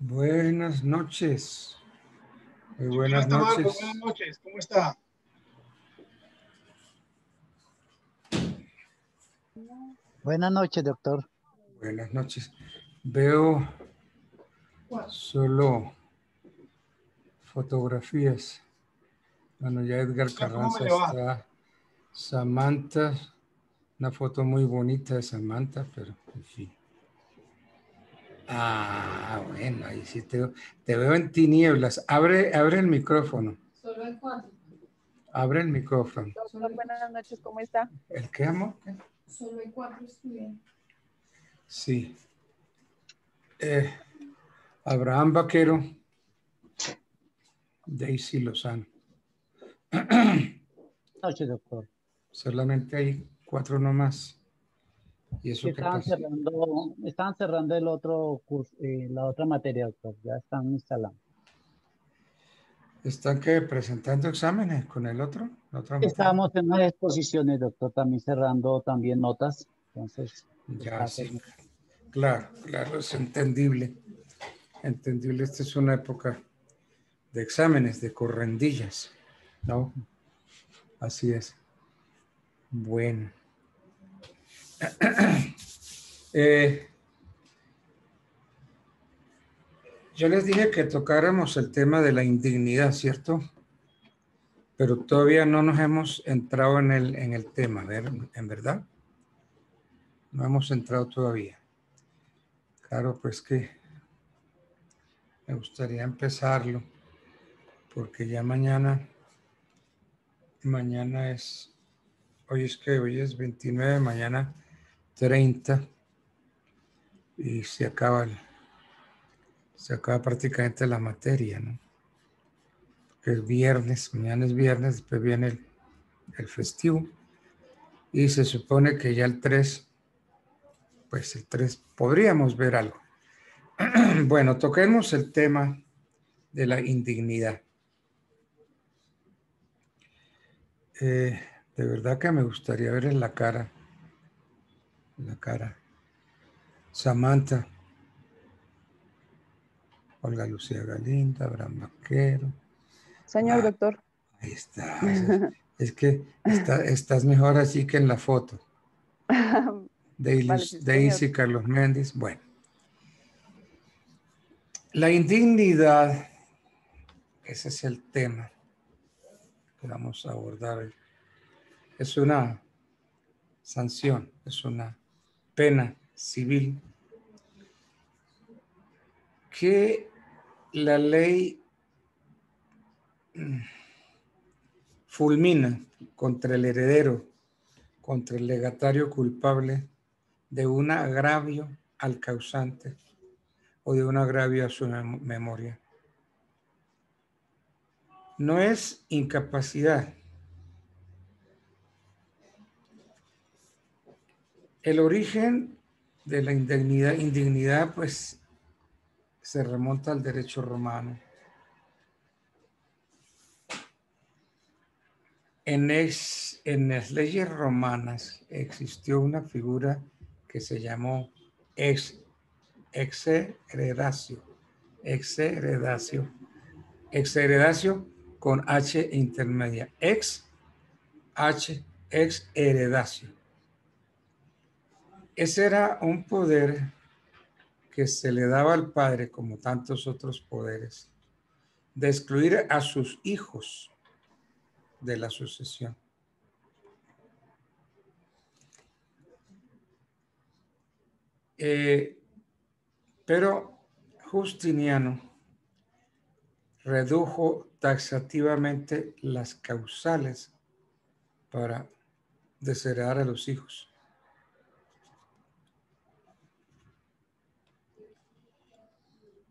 Buenas noches. Muy buenas Hasta Marco, buenas noches. noches, ¿cómo está? Buenas noches, doctor. Buenas noches. Veo solo fotografías. Bueno, ya Edgar ¿Cómo me Carranza le va? está. Samantha, una foto muy bonita de Samantha, pero en fin. Ah, bueno, ahí sí te veo en tinieblas. Abre el micrófono. Solo hay cuatro. Abre el micrófono. Doctor, buenas noches, ¿cómo está? ¿El qué, amor? Solo hay cuatro estudiantes. Sí. Abraham Vaquero, Daisy Lozano. Buenas noches, doctor. Solamente hay 4 nomás. ¿Y eso qué pasa? Estaban cerrando el otro curso, la otra materia, doctor. Ya están instalando. ¿Están qué? ¿Presentando exámenes con el otro? ¿La otra materia? Estábamos en unas exposiciones, doctor, también cerrando también notas. Entonces, Ya, sí. Claro, claro, es entendible. Entendible, esta es una época de exámenes, de correndillas, ¿no? Así es. Bueno. Yo les dije que tocáramos el tema de la indignidad, ¿cierto? Pero todavía no nos hemos entrado en el tema, ¿en verdad? No hemos entrado todavía. Claro, pues que me gustaría empezarlo, porque ya mañana hoy es 29, mañana 30, y se acaba prácticamente la materia, ¿no? Que es viernes, mañana es viernes, después viene el festivo, y se supone que ya el 3, pues el 3 podríamos ver algo. Bueno, toquemos el tema de la indignidad. De verdad que me gustaría ver en la cara, Samantha, Olga Lucía Galinda, Abraham Vaquero. Señor doctor. Ahí está. Es que estás mejor así que en la foto. Vale, sí, señor. Daisy, Carlos Méndez. Bueno, la indignidad, ese es el tema que vamos a abordar hoy. Es una sanción, es una pena civil que la ley fulmina contra el heredero, contra el legatario culpable de un agravio al causante o de un agravio a su memoria. No es incapacidad. El origen de la indignidad pues se remonta al derecho romano. En las leyes romanas existió una figura que se llamó exheredatio con H intermedia, exheredatio. Ese era un poder que se le daba al padre, como tantos otros poderes, de excluir a sus hijos de la sucesión. Pero Justiniano redujo taxativamente las causales para desheredar a los hijos.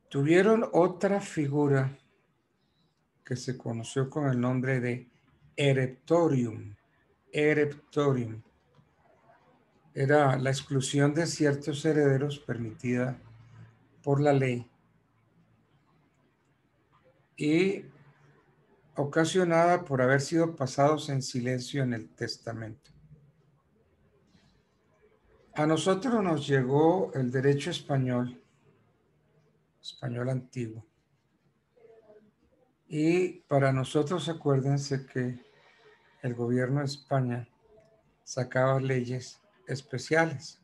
Tuvieron otra figura que se conoció con el nombre de ereptorium. Ereptorium era la exclusión de ciertos herederos permitida por la ley y ocasionada por haber sido pasados en silencio en el testamento. A nosotros nos llegó el derecho español español antiguo. Y para nosotros, acuérdense que el gobierno de España sacaba leyes especiales.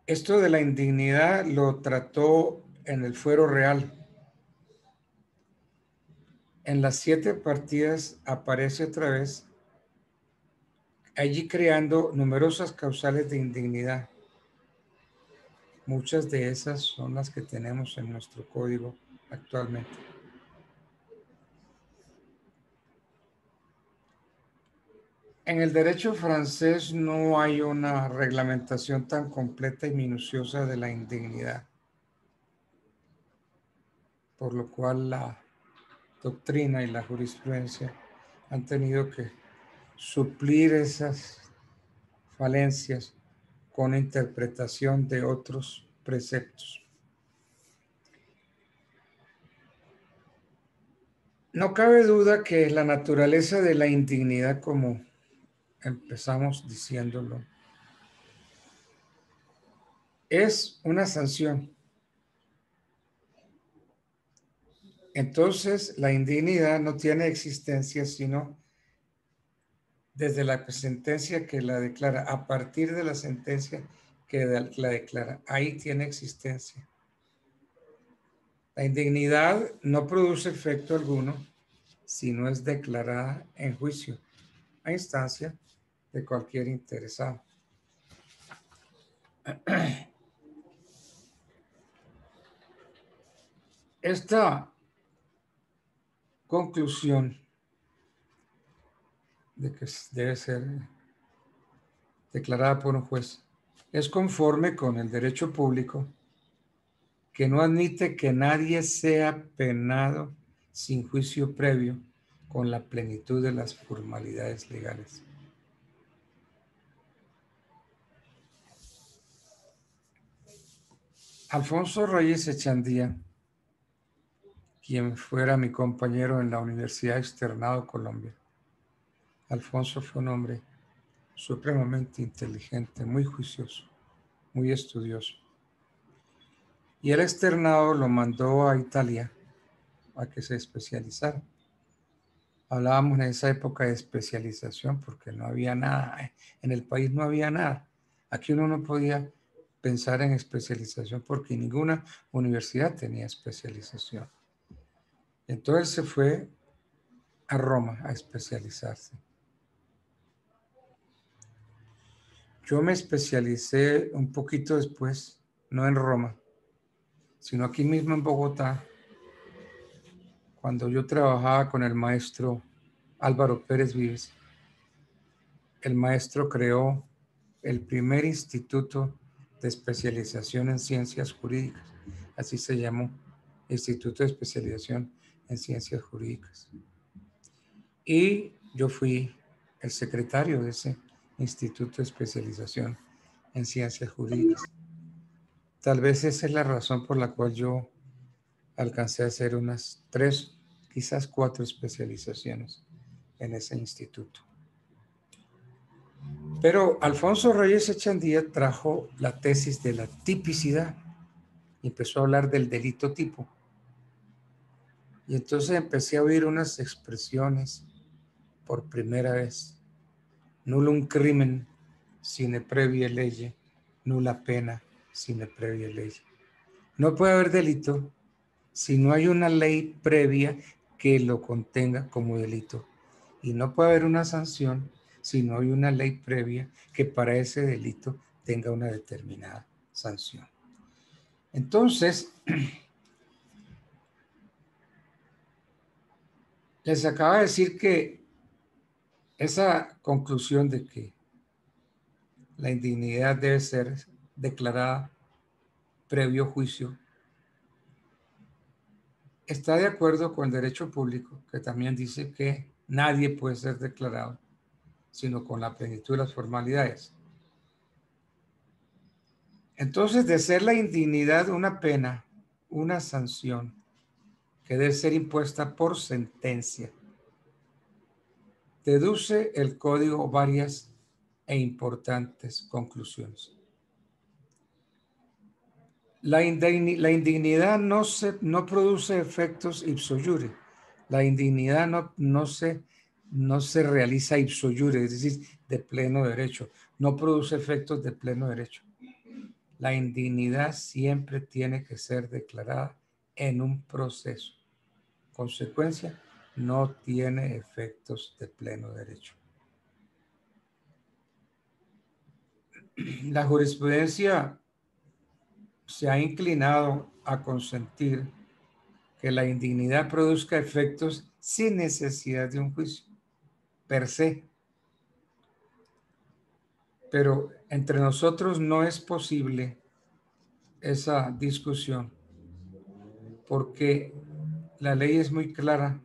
Esto de la indignidad lo trató en el Fuero Real. En las 7 partidas aparece otra vez, allí creando numerosas causales de indignidad. Muchas de esas son las que tenemos en nuestro código actualmente. En el derecho francés no hay una reglamentación tan completa y minuciosa de la indignidad, por lo cual la doctrina y la jurisprudencia han tenido que suplir esas falencias con interpretación de otros preceptos. No cabe duda que la naturaleza de la indignidad, como empezamos diciéndolo, es una sanción. Entonces, la indignidad no tiene existencia sino desde la sentencia que la declara. A partir de la sentencia que la declara, ahí tiene existencia. La indignidad no produce efecto alguno si no es declarada en juicio a instancia de cualquier interesado. Esta conclusión de que debe ser declarada por un juez es conforme con el derecho público, que no admite que nadie sea penado sin juicio previo con la plenitud de las formalidades legales. Alfonso Reyes Echandía, quien fuera mi compañero en la Universidad Externado Colombia. Alfonso fue un hombre supremamente inteligente, muy juicioso, muy estudioso. Y el externado lo mandó a Italia a que se especializara. Hablábamos en esa época de especialización porque no había nada, en el país no había nada. Aquí uno no podía pensar en especialización porque ninguna universidad tenía especialización. Entonces se fue a Roma a especializarse. Yo me especialicé un poquito después, no en Roma, sino aquí mismo en Bogotá, cuando yo trabajaba con el maestro Álvaro Pérez Vives. El maestro creó el primer instituto de especialización en ciencias jurídicas. Así se llamó, Instituto de Especialización en Ciencias Jurídicas. Y yo fui el secretario de ese Instituto de Especialización en Ciencias Jurídicas. Tal vez esa es la razón por la cual yo alcancé a hacer unas 3, quizás 4 especializaciones en ese instituto. Pero Alfonso Reyes Echandía trajo la tesis de la tipicidad y empezó a hablar del delito tipo. Y entonces empecé a oír unas expresiones por primera vez. Nullum crimen sine previa lege, nulla pena sine previa lege. No puede haber delito si no hay una ley previa que lo contenga como delito. Y no puede haber una sanción si no hay una ley previa que para ese delito tenga una determinada sanción. Entonces, les acabo de decir que esa conclusión de que la indignidad debe ser declarada previo juicio está de acuerdo con el derecho público, que también dice que nadie puede ser declarado sino con la plenitud de las formalidades. Entonces, de ser la indignidad una pena, una sanción que debe ser impuesta por sentencia, deduce el código varias e importantes conclusiones. La indignidad no produce efectos ipso iure. La indignidad no se realiza ipso iure, es decir, de pleno derecho. No produce efectos de pleno derecho. La indignidad siempre tiene que ser declarada en un proceso. Consecuencia, no tiene efectos de pleno derecho. La jurisprudencia se ha inclinado a consentir que la indignidad produzca efectos sin necesidad de un juicio, per se. Pero entre nosotros no es posible esa discusión porque la ley es muy clara.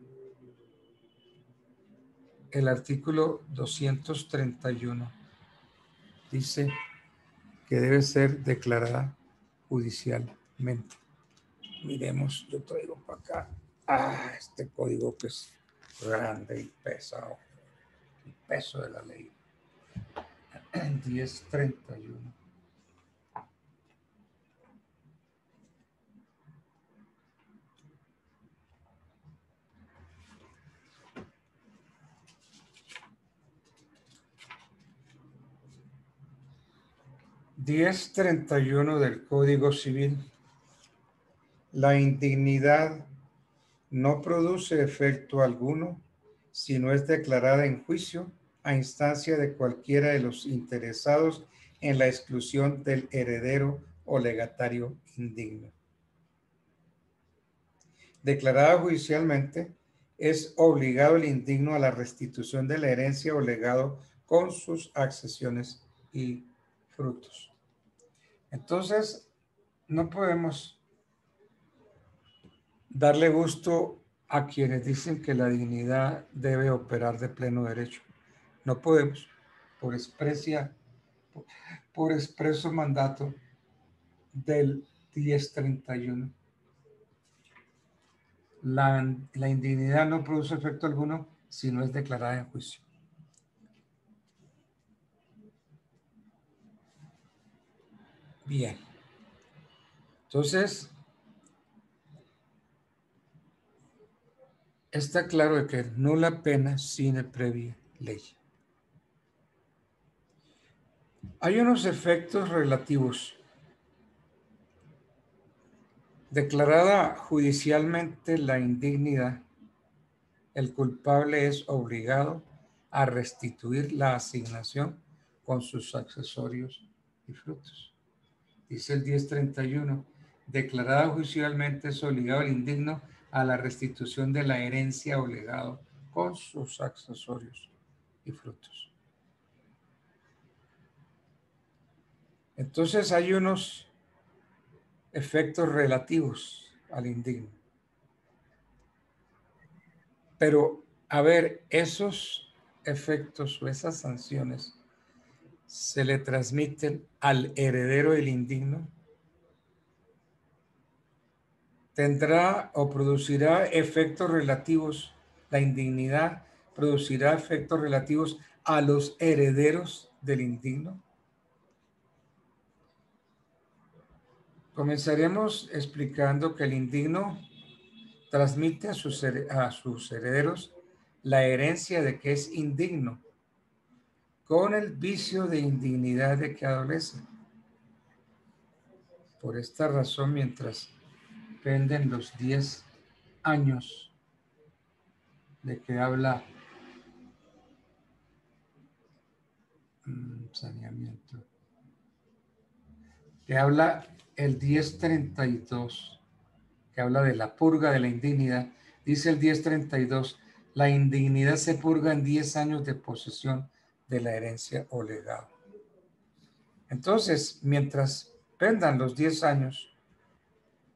El artículo 231 dice que debe ser declarada judicialmente. Miremos, yo traigo para acá este código que es grande y pesado. El peso de la ley. 1031. del Código Civil. La indignidad no produce efecto alguno si no es declarada en juicio a instancia de cualquiera de los interesados en la exclusión del heredero o legatario indigno. Declarada judicialmente, es obligado el indigno a la restitución de la herencia o legado con sus accesiones y frutos. Entonces, no podemos darle gusto a quienes dicen que la dignidad debe operar de pleno derecho. No podemos, por expreso mandato del 1031. La indignidad no produce efecto alguno si no es declarada en juicio. Bien. Entonces, está claro de que nula pena sine previa ley. Hay unos efectos relativos. Declarada judicialmente la indignidad, el culpable es obligado a restituir la asignación con sus accesorios y frutos. Dice el 1031, declarada judicialmente es obligado el indigno a la restitución de la herencia o legado con sus accesorios y frutos. Entonces hay unos efectos relativos al indigno. Pero, a ver, esos efectos o esas sanciones se le transmiten al heredero del indigno. Tendrá o producirá efectos relativos, la indignidad producirá efectos relativos a los herederos del indigno. Comenzaremos explicando que el indigno transmite a sus herederos la herencia de que es indigno, con el vicio de indignidad de que adolece. Por esta razón, mientras penden los 10 años de que habla saneamiento, que habla el 1032, que habla de la purga de la indignidad, dice el 1032, la indignidad se purga en 10 años de posesión de la herencia o legado. Entonces, mientras pendan los 10 años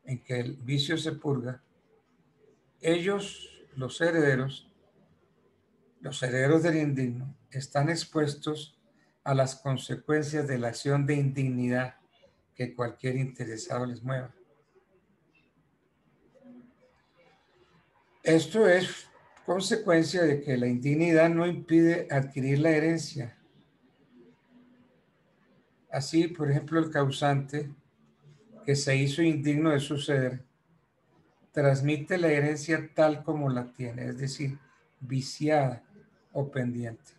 en que el vicio se purga, ellos, los herederos del indigno, están expuestos a las consecuencias de la acción de indignidad que cualquier interesado les mueva. Esto es consecuencia de que la indignidad no impide adquirir la herencia. Así, por ejemplo, el causante que se hizo indigno de suceder, transmite la herencia tal como la tiene, es decir, viciada o pendiente.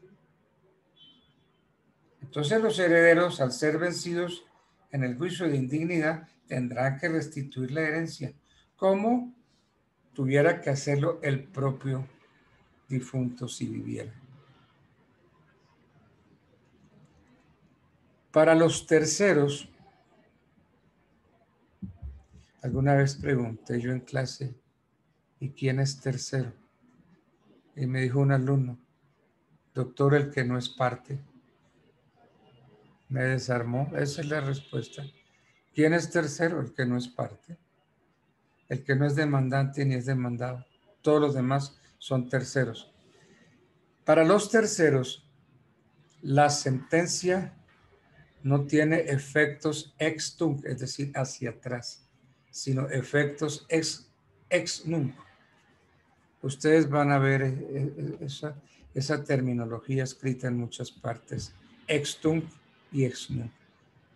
Entonces los herederos, al ser vencidos en el juicio de indignidad, tendrán que restituir la herencia, como tuviera que hacerlo el propio difunto si viviera. Para los terceros, alguna vez pregunté yo en clase, ¿y quién es tercero? Y me dijo un alumno, doctor, el que no es parte. Me desarmó, esa es la respuesta. ¿Quién es tercero? El que no es parte. El que no es demandante ni es demandado. Todos los demás son terceros. Para los terceros, la sentencia no tiene efectos ex tunc, es decir, hacia atrás, sino efectos ex nunc. Ustedes van a ver esa terminología escrita en muchas partes, ex tunc y ex nunc.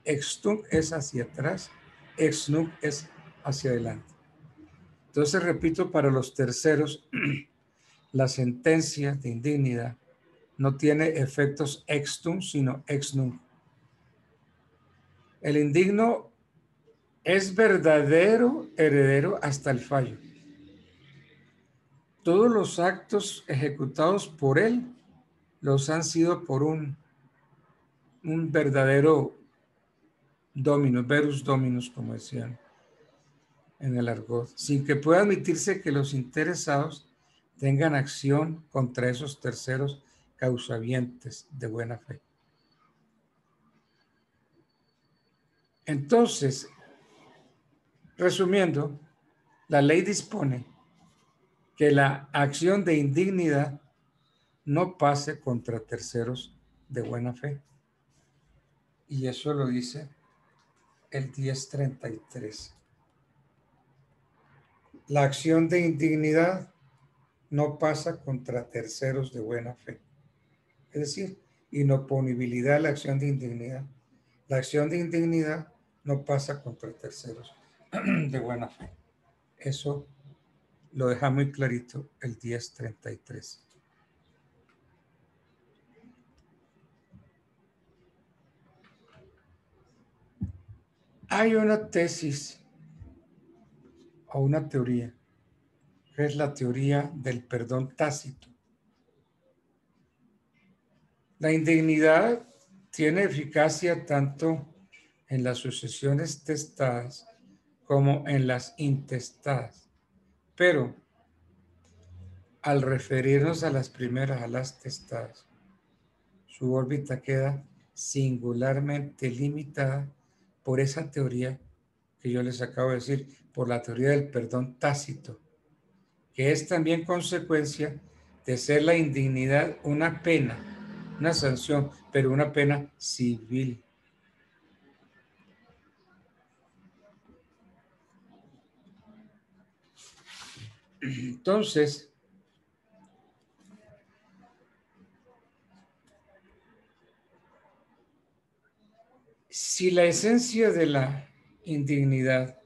Ex tunc es hacia atrás, ex nunc es hacia adelante. Entonces, repito, para los terceros, la sentencia de indignidad no tiene efectos ex tunc, sino ex nunc. El indigno es verdadero heredero hasta el fallo. Todos los actos ejecutados por él los han sido por un verdadero dominus, verus dominus, como decían en el argot, sin que pueda admitirse que los interesados tengan acción contra esos terceros causavientes de buena fe. Entonces, resumiendo, la ley dispone que la acción de indignidad no pase contra terceros de buena fe. Y eso lo dice el 1033. La acción de indignidad no pasa contra terceros de buena fe. Es decir, inoponibilidad a la acción de indignidad. La acción de indignidad no pasa contra terceros de buena fe. Eso lo deja muy clarito el 1033. Hay una tesis o una teoría, que es la teoría del perdón tácito. La indignidad tiene eficacia tanto en las sucesiones testadas como en las intestadas, pero al referirnos a las primeras, a las testadas, su órbita queda singularmente limitada por esa teoría que yo les acabo de decir, por la teoría del perdón tácito, que es también consecuencia de ser la indignidad una pena, una sanción, pero una pena civil. Entonces, si la esencia de la indignidad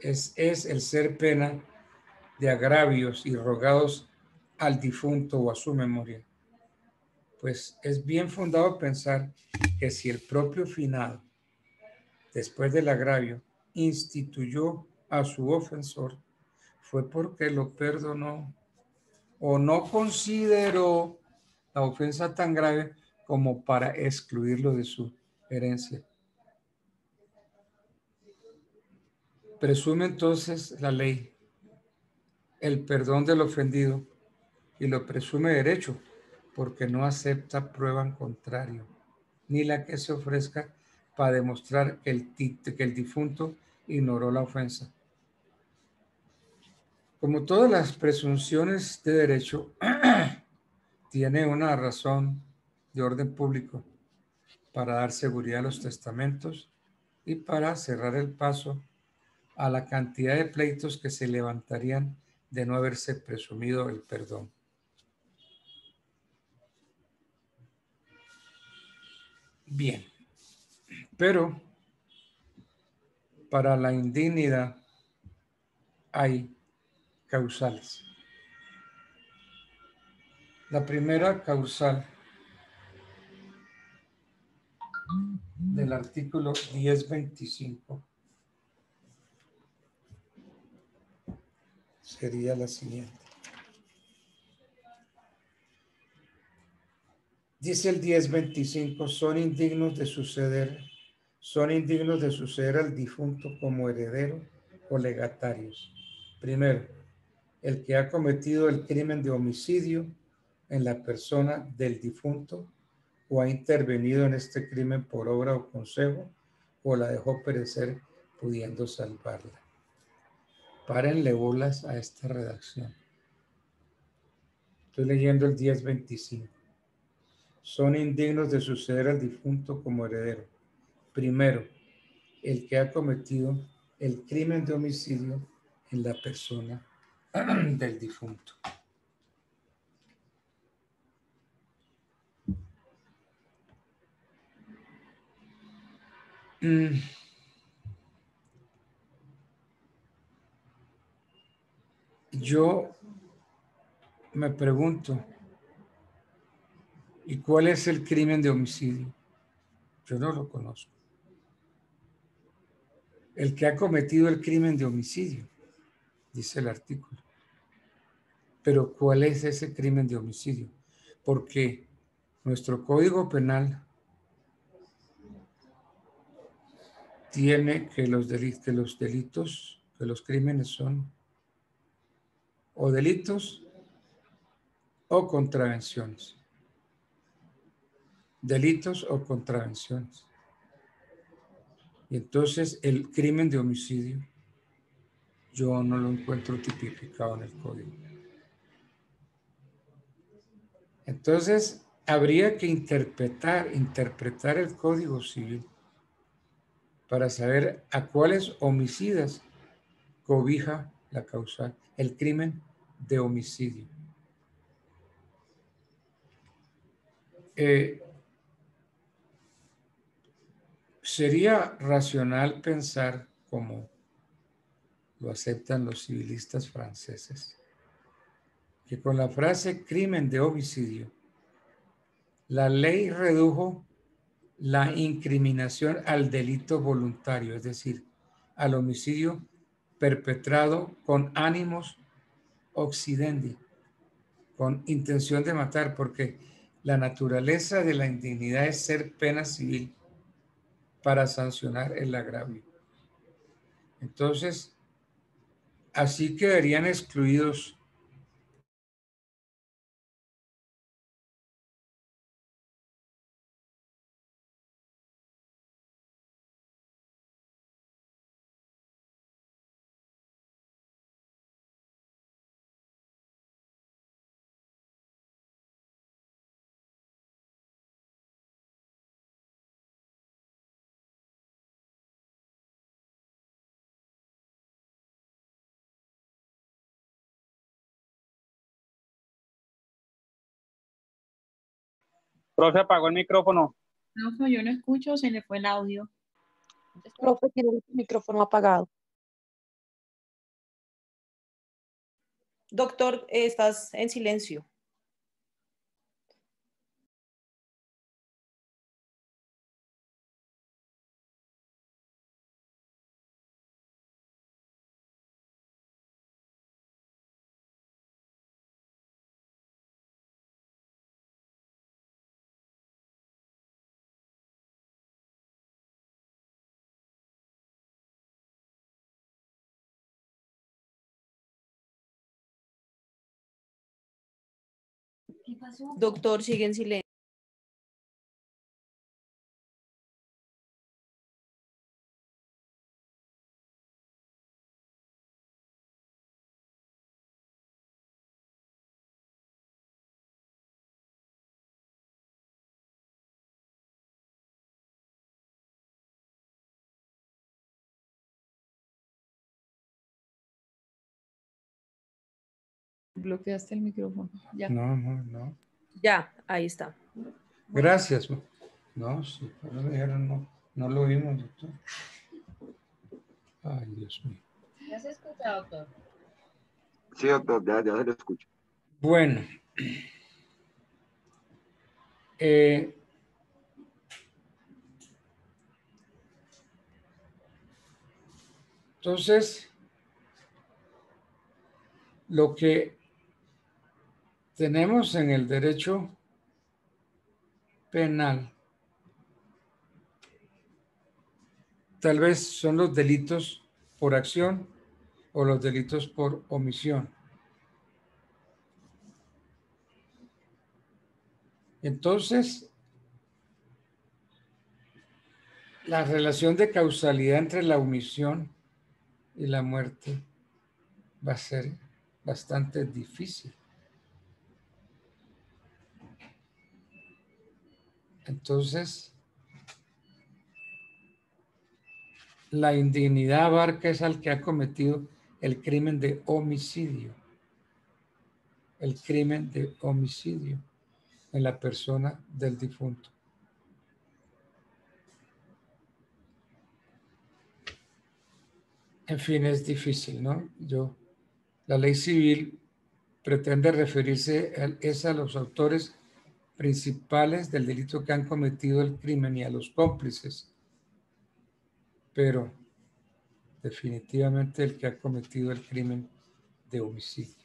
es el ser pena de agravios y rogados al difunto o a su memoria, pues es bien fundado pensar que si el propio finado, después del agravio, instituyó a su ofensor, fue porque lo perdonó o no consideró la ofensa tan grave como para excluirlo de su herencia. Presume entonces la ley el perdón del ofendido y lo presume derecho porque no acepta prueba en contrario, ni la que se ofrezca para demostrar que el difunto ignoró la ofensa. Como todas las presunciones de derecho, tiene una razón de orden público para dar seguridad a los testamentos y para cerrar el paso a la cantidad de pleitos que se levantarían de no haberse presumido el perdón. Bien, pero Para la indignidad hay causales. La primera causal del artículo 1025 sería la siguiente. Dice el 1025, son indignos de suceder al difunto como heredero o legatarios. Primero, el que ha cometido el crimen de homicidio en la persona del difunto o ha intervenido en este crimen por obra o consejo o la dejó perecer pudiendo salvarla. Párenle bolas a esta redacción. Estoy leyendo el 1025. Son indignos de suceder al difunto como heredero. Primero, el que ha cometido el crimen de homicidio en la persona del difunto. Yo me pregunto, ¿y cuál es el crimen de homicidio? Yo no lo conozco. El que ha cometido el crimen de homicidio, dice el artículo. Pero ¿cuál es ese crimen de homicidio? Porque nuestro Código Penal tiene que los crímenes son o delitos o contravenciones. Delitos o contravenciones. Y entonces el crimen de homicidio yo no lo encuentro tipificado en el código. Entonces habría que interpretar el Código Civil para saber a cuáles homicidas cobija la causal, el crimen de homicidio. Sería racional pensar, como lo aceptan los civilistas franceses, que con la frase crimen de homicidio, la ley redujo la incriminación al delito voluntario, es decir, al homicidio perpetrado con ánimos occidendi, con intención de matar, porque la naturaleza de la indignidad es ser pena civil para sancionar el agravio. Entonces, así quedarían excluidos Profe, apagó el micrófono. No, yo no escucho, se le fue el audio. Profe, tiene el micrófono apagado. Doctor, estás en silencio. ¿Qué pasó? Doctor, sigue en silencio. Bloqueaste el micrófono. Ya. No. Ya, ahí está. Gracias. No, sí, pero me dijeron no lo vimos, doctor. Ay, Dios mío. ¿Ya se escucha, doctor? Sí, doctor, ya se lo escucho. Bueno. Entonces, lo que tenemos en el derecho penal, tal vez son los delitos por acción o los delitos por omisión. Entonces, la relación de causalidad entre la omisión y la muerte va a ser bastante difícil. Entonces, la indignidad abarca es al que ha cometido el crimen de homicidio. El crimen de homicidio en la persona del difunto. En fin, es difícil, ¿no? La ley civil pretende referirse a los autores principales del delito que han cometido el crimen y a los cómplices, pero definitivamente el que ha cometido el crimen de homicidio.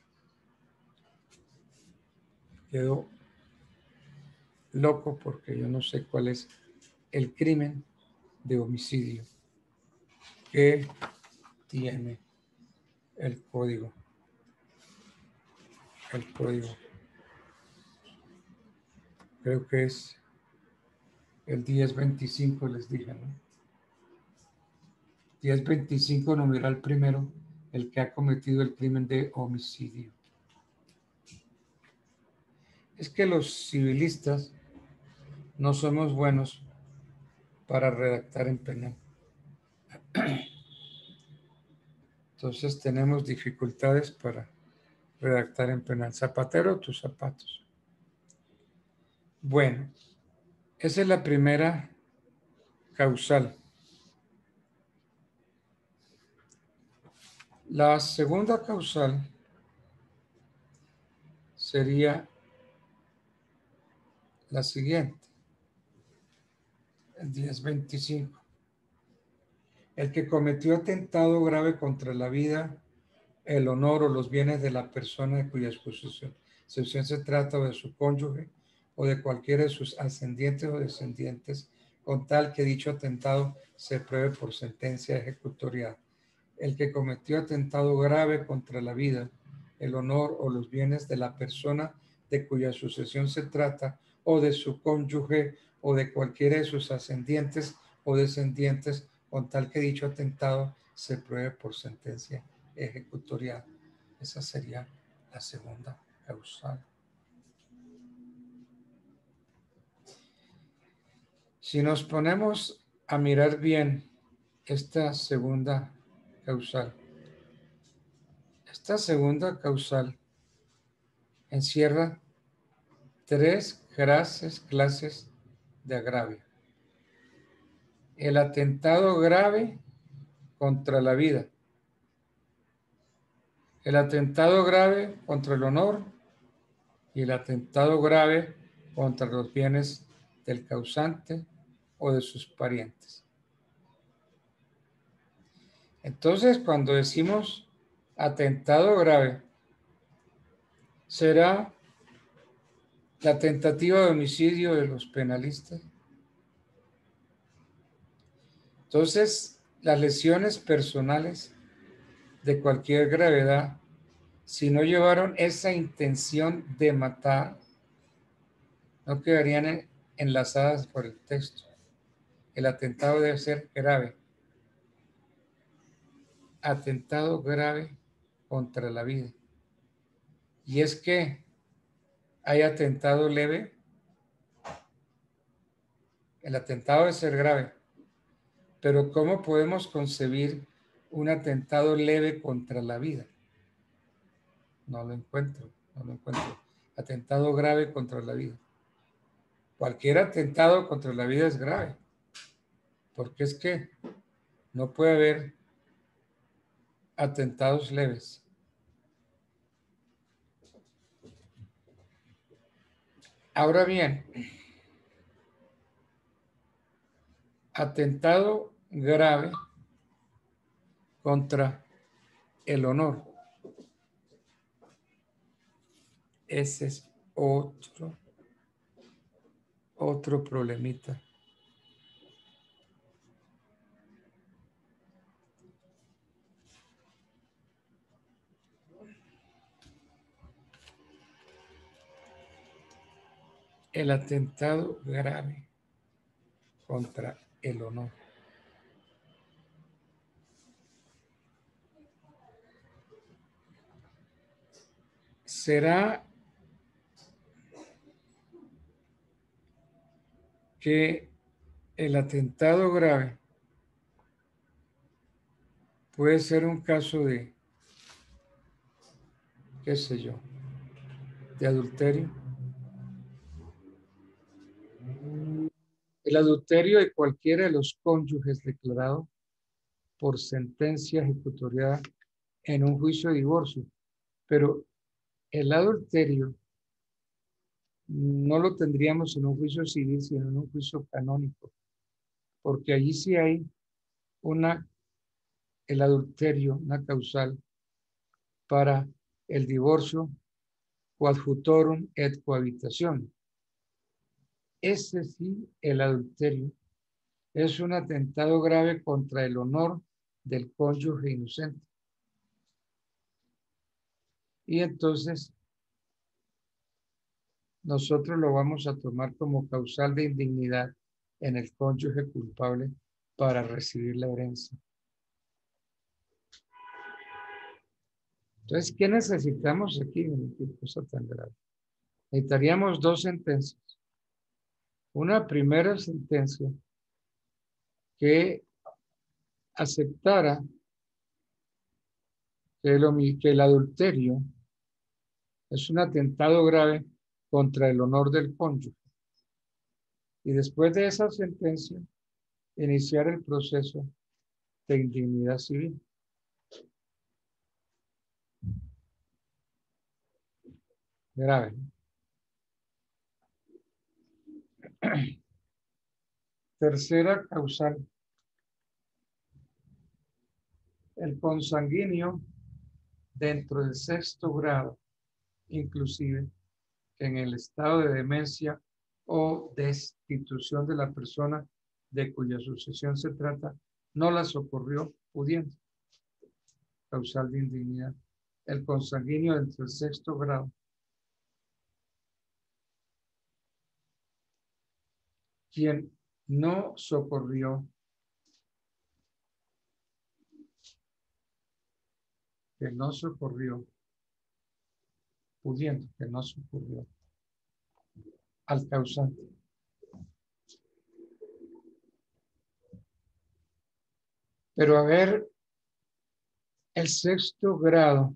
Quedo loco porque yo no sé cuál es el crimen de homicidio que tiene el código. El código. Creo que es el 1025, les dije, ¿no? 1025, numeral primero, el que ha cometido el crimen de homicidio. Es que los civilistas no somos buenos para redactar en penal. Entonces tenemos dificultades para redactar en penal. Zapatero, tus zapatos. Bueno, esa es la primera causal. La segunda causal sería la siguiente, el 1025. El que cometió atentado grave contra la vida, el honor o los bienes de la persona de cuya exposición se trata, o de su cónyuge o de cualquiera de sus ascendientes o descendientes, con tal que dicho atentado se pruebe por sentencia ejecutorial. El que cometió atentado grave contra la vida, el honor o los bienes de la persona de cuya sucesión se trata, o de su cónyuge o de cualquiera de sus ascendientes o descendientes, con tal que dicho atentado se pruebe por sentencia ejecutorial. Esa sería la segunda causal. Si nos ponemos a mirar bien esta segunda causal, encierra tres clases de agravio. El atentado grave contra la vida, el atentado grave contra el honor y el atentado grave contra los bienes del causante o de sus parientes. Entonces, cuando decimos atentado grave, será la tentativa de homicidio de los penalistas. Entonces, las lesiones personales de cualquier gravedad, si no llevaron esa intención de matar, no quedarían enlazadas por el texto. El atentado debe ser grave. Atentado grave contra la vida. Y es que hay atentado leve. El atentado debe ser grave. Pero ¿cómo podemos concebir un atentado leve contra la vida? No lo encuentro. Atentado grave contra la vida. Cualquier atentado contra la vida es grave. Porque es que no puede haber atentados leves. Ahora bien, atentado grave contra el honor. Ese es otro problemita. El atentado grave contra el honor. ¿Será que el atentado grave puede ser un caso de, qué sé yo, de adulterio? El adulterio de cualquiera de los cónyuges declarado por sentencia ejecutoriada en un juicio de divorcio, pero el adulterio no lo tendríamos en un juicio civil, sino en un juicio canónico, porque allí sí hay el adulterio, una causal para el divorcio, coadjutorum et cohabitación. Ese sí, el adulterio, es un atentado grave contra el honor del cónyuge inocente. Y entonces nosotros lo vamos a tomar como causal de indignidad en el cónyuge culpable para recibir la herencia. Entonces, ¿qué necesitamos aquí en qué cosa tan grave? Necesitaríamos dos sentencias. Una primera sentencia que aceptara que el adulterio es un atentado grave contra el honor del cónyuge. Y después de esa sentencia, iniciar el proceso de indignidad civil. Grave. Tercera causal. El consanguíneo dentro del sexto grado, inclusive en el estado de demencia o destitución de la persona de cuya sucesión se trata, no la socorrió pudiendo. Causal de indignidad. El consanguíneo dentro del sexto grado. Quien no socorrió, pudiendo, que no socorrió al causante. Pero a ver, el sexto grado,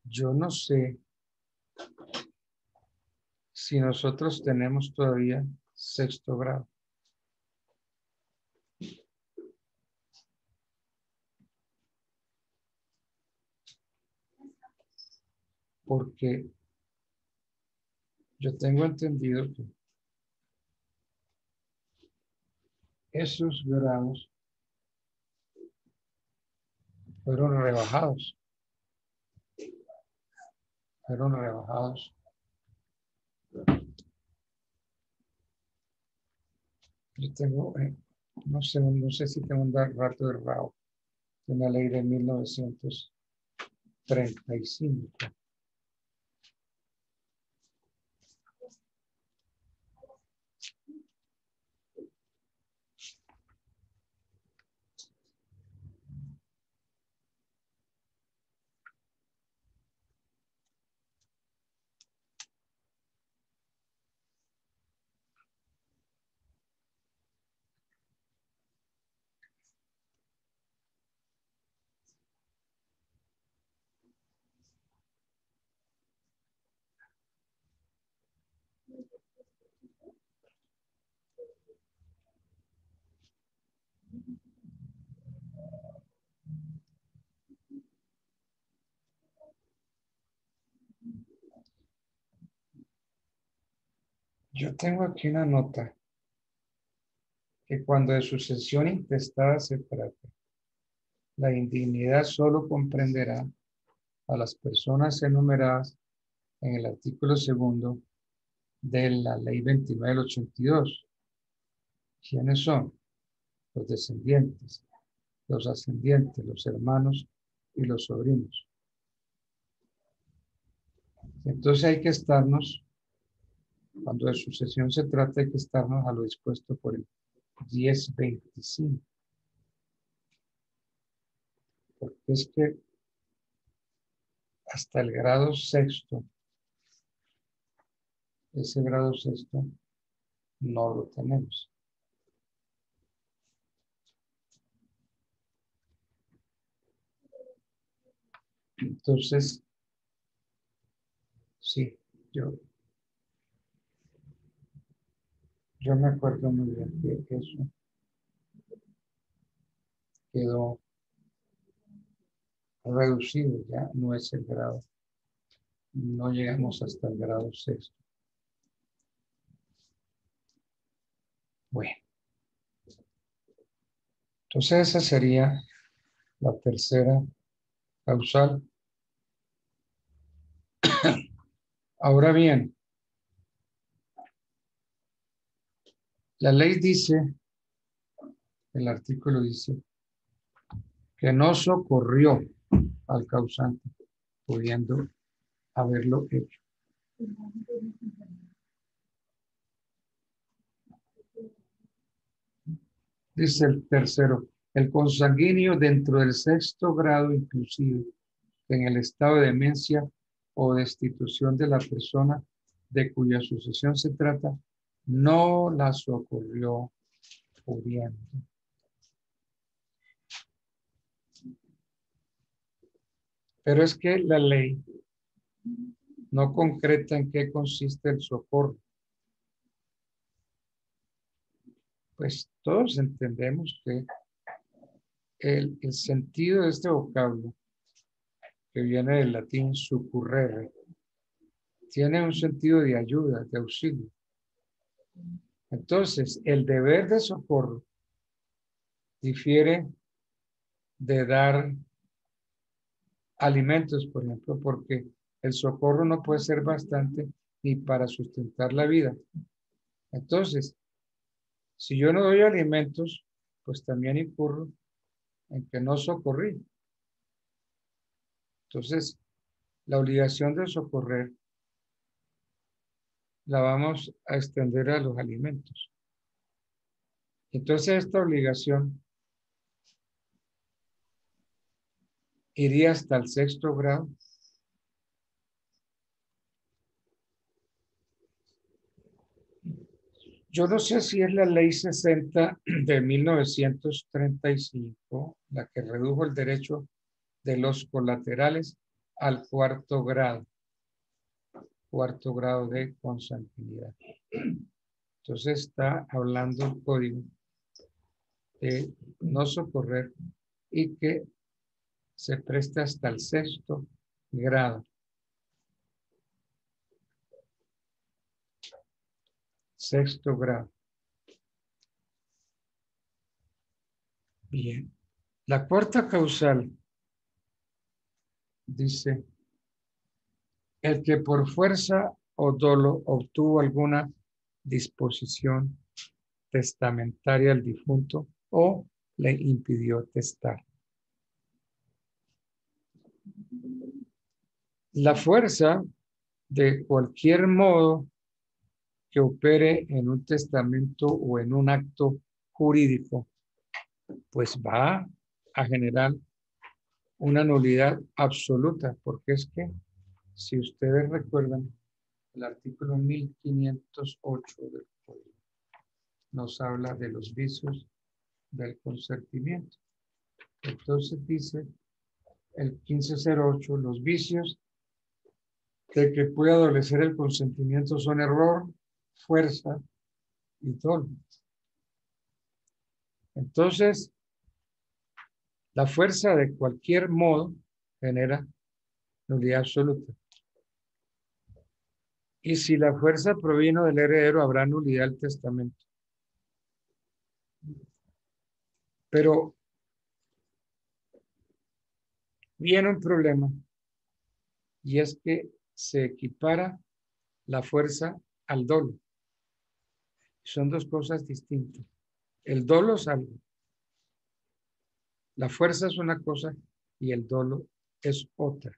yo no sé si nosotros tenemos todavía sexto grado. Porque yo tengo entendido que esos grados fueron rebajados. Fueron rebajados. Yo tengo, no sé si tengo un rato de rabo. Una ley de 1935. Yo tengo aquí una nota que cuando de sucesión intestada se trata, la indignidad solo comprenderá a las personas enumeradas en el artículo 2 de la ley 29 del 82. ¿Quiénes son? Los descendientes, los ascendientes, los hermanos y los sobrinos. Entonces hay que estarnos, cuando de sucesión se trata, hay que estarnos a lo dispuesto por el 1025. Porque es que hasta el grado sexto, ese grado sexto no lo tenemos. Entonces, sí, yo me acuerdo muy bien que eso quedó reducido, ya no es el grado, no llegamos hasta el grado sexto. Bueno, entonces esa sería la tercera causal. Ahora bien, la ley dice, el artículo dice, que no socorrió al causante, pudiendo haberlo hecho. Dice el tercero, el consanguíneo dentro del sexto grado inclusive, en el estado de demencia o destitución de la persona de cuya sucesión se trata, no la socorrió pudiendo. Pero es que la ley no concreta en qué consiste el socorro. Pues todos entendemos que el sentido de este vocablo, que viene del latín succurrere, tiene un sentido de ayuda, de auxilio. Entonces, el deber de socorro difiere de dar alimentos, por ejemplo, porque el socorro no puede ser bastante ni para sustentar la vida. Entonces, si yo no doy alimentos, pues también incurro en que no socorrí. Entonces, la obligación de socorrer la vamos a extender a los alimentos. Entonces, esta obligación iría hasta el sexto grado. Yo no sé si es la ley 60 de 1935 la que redujo el derecho de los colaterales al cuarto grado de consanguinidad. Entonces está hablando el código de no socorrer y que se presta hasta el sexto grado. Sexto grado. Bien. La cuarta causal dice, el que por fuerza o dolo obtuvo alguna disposición testamentaria al difunto o le impidió testar. La fuerza, de cualquier modo que opere en un testamento o en un acto jurídico, pues va a generar una nulidad absoluta, porque es que, si ustedes recuerdan, el artículo 1508 del Código nos habla de los vicios del consentimiento. Entonces dice el 1508, los vicios de que puede adolecer el consentimiento son error, fuerza y dolo. Entonces, la fuerza de cualquier modo genera nulidad absoluta. Y si la fuerza provino del heredero, habrá nulidad del testamento. Pero viene un problema, y es que se equipara la fuerza al dolo. Son dos cosas distintas. El dolo es algo. La fuerza es una cosa y el dolo es otra.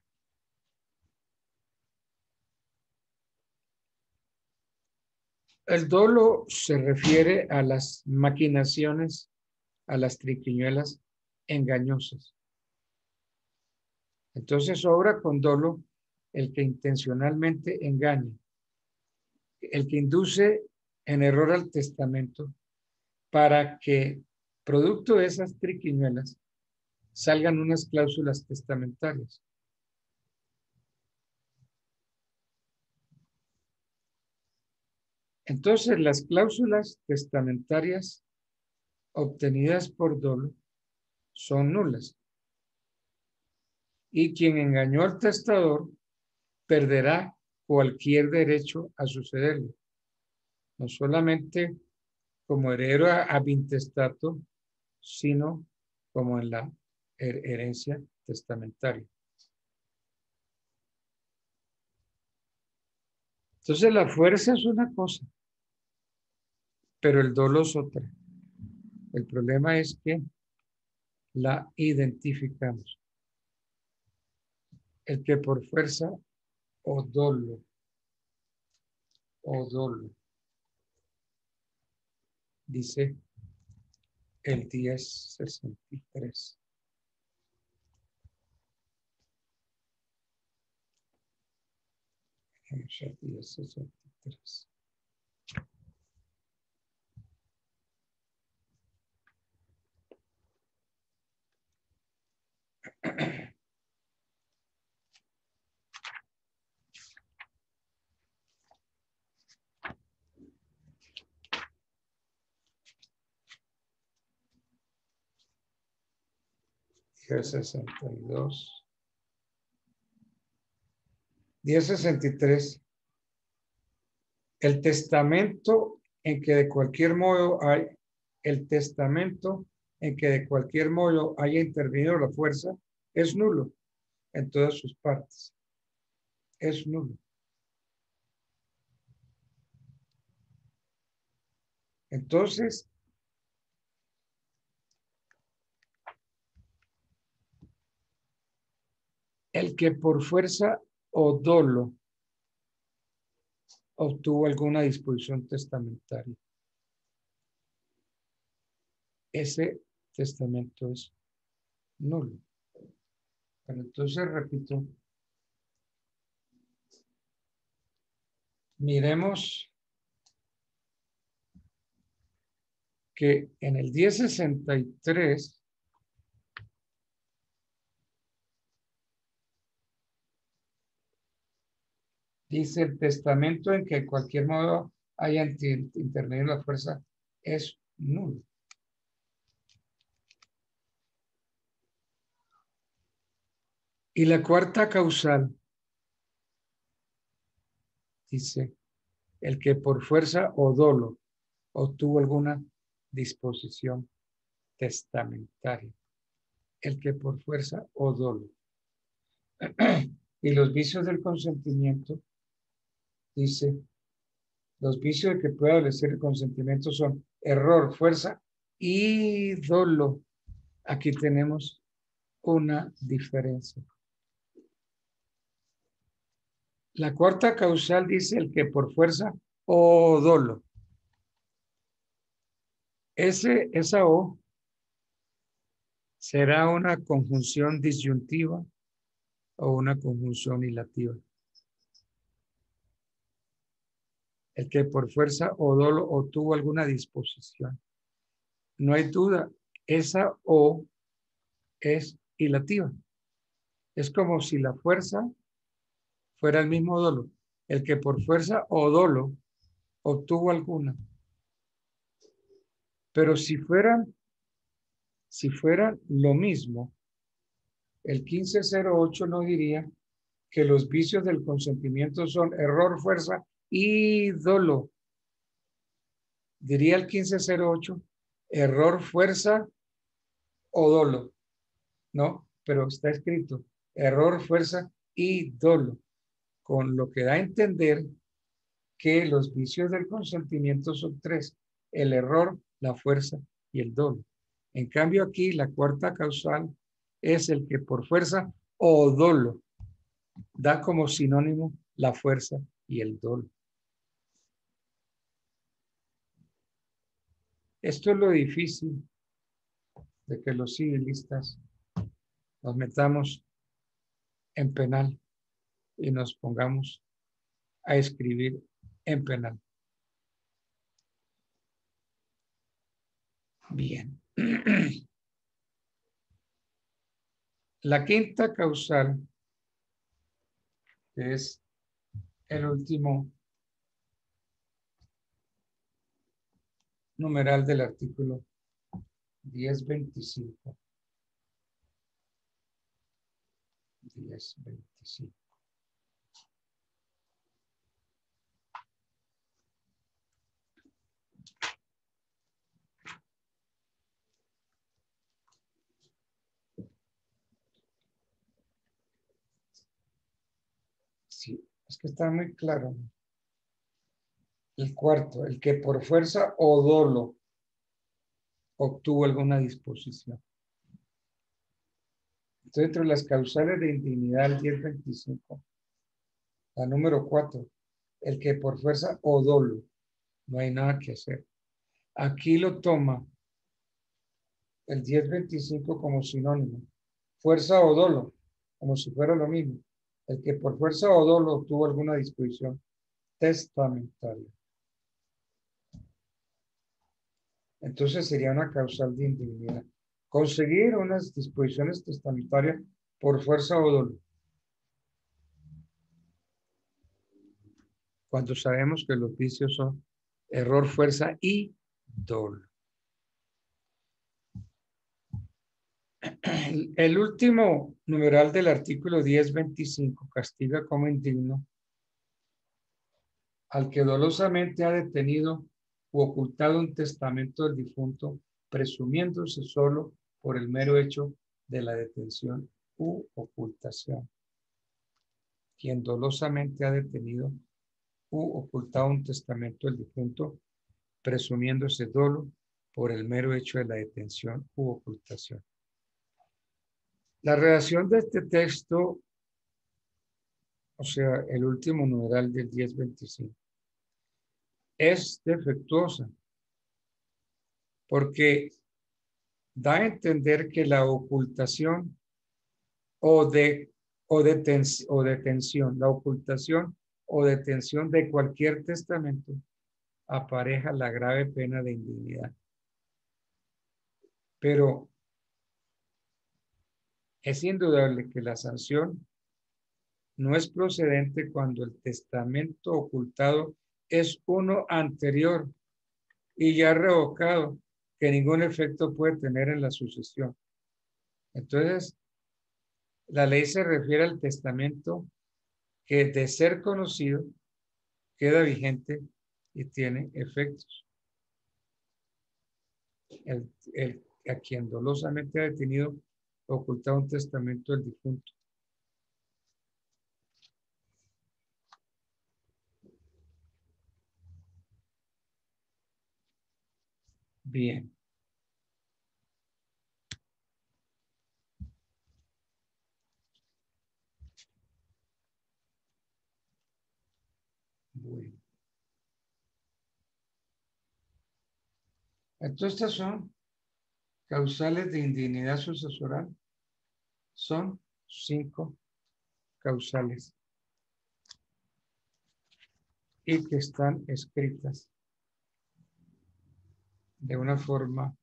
El dolo se refiere a las maquinaciones, a las triquiñuelas engañosas. Entonces obra con dolo el que intencionalmente engaña, el que induce en error al testamento para que, producto de esas triquiñuelas, salgan unas cláusulas testamentarias. Entonces, las cláusulas testamentarias obtenidas por dolo son nulas. Y quien engañó al testador perderá cualquier derecho a sucederle. No solamente como heredero ab intestato, sino como en la herencia testamentaria. Entonces la fuerza es una cosa, pero el dolo es otra. El problema es que la identificamos. El que por fuerza o dolo, dice el 1063. Vamos al 1063. G62. 1063. El testamento en que de cualquier modo haya intervenido la fuerza es nulo en todas sus partes. Es nulo. Entonces, el que por fuerza o dolo obtuvo alguna disposición testamentaria, ese testamento es nulo. Pero entonces, repito, miremos que en el 1063 dice el testamento en que de cualquier modo haya intervenido la fuerza es nulo. Y la cuarta causal dice el que por fuerza o dolo obtuvo alguna disposición testamentaria. El que por fuerza o dolo. Y los vicios del consentimiento, dice, los vicios de que puede adolecer el consentimiento son error, fuerza y dolo. Aquí tenemos una diferencia. La cuarta causal dice el que por fuerza o dolo. Esa O será una conjunción disyuntiva o una conjunción hilativa. El que por fuerza o dolo obtuvo alguna disposición. No hay duda, esa O es hilativa. Es como si la fuerza fuera el mismo dolo. El que por fuerza o dolo obtuvo alguna. Pero si fuera lo mismo, el 1508 no diría que los vicios del consentimiento son error, fuerza y dolo. Diría el 1508, error, fuerza o dolo. No, pero está escrito error, fuerza y dolo, con lo que da a entender que los vicios del consentimiento son tres: el error, la fuerza y el dolo. En cambio aquí la cuarta causal es el que por fuerza o dolo da como sinónimo la fuerza y el dolo. Esto es lo difícil de que los civilistas nos metamos en penal y nos pongamos a escribir en penal. Bien. La quinta causal, que es el último numeral del artículo 1025. 1025. Sí, es que está muy claro. El cuarto, el que por fuerza o dolo obtuvo alguna disposición. Entonces, entre las causales de indignidad, el 1025, la número 4, el que por fuerza o dolo, no hay nada que hacer. Aquí lo toma el 1025 como sinónimo. Fuerza o dolo, como si fuera lo mismo. El que por fuerza o dolo obtuvo alguna disposición testamentaria. Entonces sería una causal de indignidad. Conseguir unas disposiciones testamentarias por fuerza o dolo. Cuando sabemos que los vicios son error, fuerza y dolo. El último numeral del artículo 1025 castiga como indigno al que dolosamente ha detenido u ocultado un testamento del difunto, presumiéndose solo por el mero hecho de la detención u ocultación. Quien dolosamente ha detenido u ocultado un testamento del difunto, presumiéndose dolo por el mero hecho de la detención u ocultación. La redacción de este texto, o sea, el último numeral del 1025, es defectuosa porque da a entender que la ocultación o detención, la ocultación o detención de cualquier testamento apareja la grave pena de indignidad. Pero es indudable que la sanción no es procedente cuando el testamento ocultado es uno anterior y ya revocado, que ningún efecto puede tener en la sucesión. Entonces, la ley se refiere al testamento que de ser conocido queda vigente y tiene efectos. A quien dolosamente ha detenido o ocultado un testamento del difunto. Bien. Bueno. Entonces, estas son causales de indignidad sucesoral. Son 5 causales y que están escritas de una forma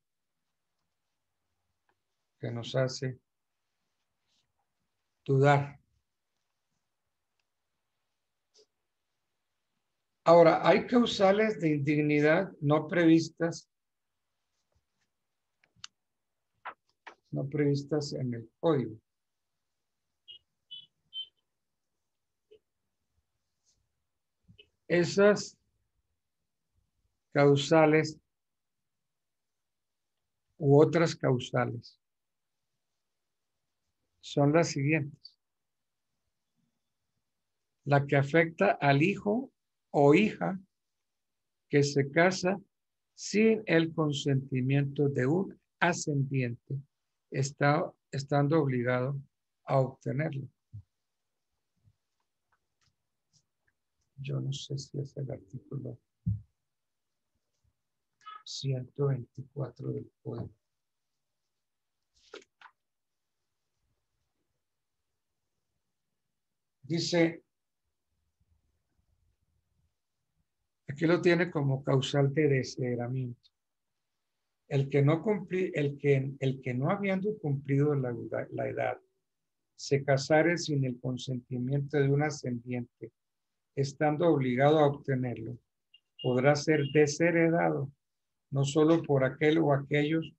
que nos hace dudar. Ahora, hay causales de indignidad no previstas en el código. Esas causales u otras causales son las siguientes. La que afecta al hijo o hija que se casa sin el consentimiento de un ascendiente, estando obligado a obtenerlo. Yo no sé si es el artículo 124 del Código. Dice, aquí lo tiene como causal de desheredamiento. El que no habiendo cumplido la edad, se casare sin el consentimiento de un ascendiente, estando obligado a obtenerlo, podrá ser desheredado, no solo por aquel o aquellos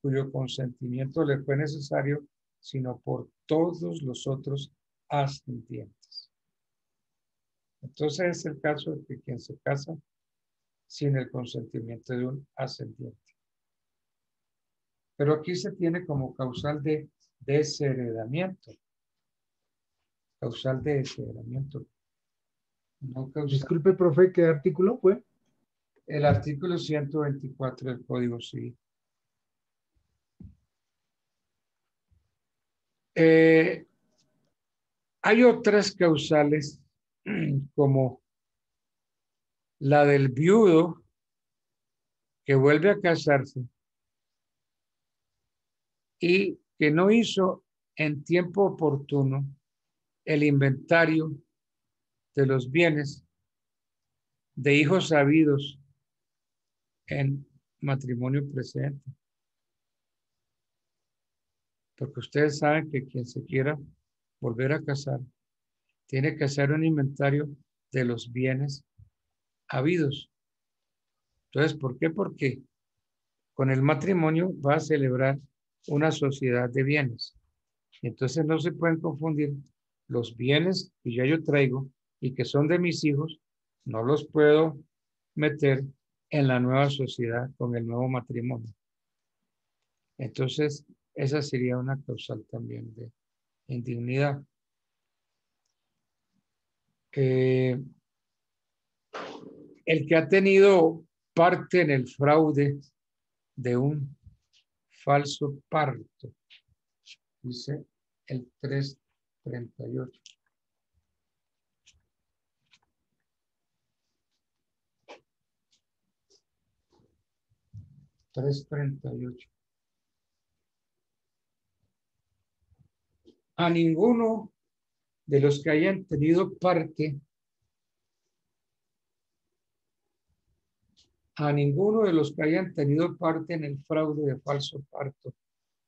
cuyo consentimiento le fue necesario, sino por todos los otros ascendientes. Entonces es el caso de que quien se casa sin el consentimiento de un ascendiente. Pero aquí se tiene como causal de desheredamiento. Causal de desheredamiento. No causal. Disculpe, profe, ¿qué artículo fue? El artículo 124 del Código Civil. Hay otras causales como la del viudo que vuelve a casarse y que no hizo en tiempo oportuno el inventario de los bienes de hijos habidos en matrimonio precedente. Porque ustedes saben que quien se quiera volver a casar tiene que hacer un inventario de los bienes habidos. Entonces, ¿por qué? Porque con el matrimonio va a celebrar una sociedad de bienes. Entonces no se pueden confundir los bienes que ya yo traigo y que son de mis hijos, no los puedo meter en la nueva sociedad con el nuevo matrimonio. Entonces, esa sería una causal también de indignidad. El que ha tenido parte en el fraude de un falso parto, dice el 338. A ninguno de los que hayan tenido parte, en el fraude de falso parto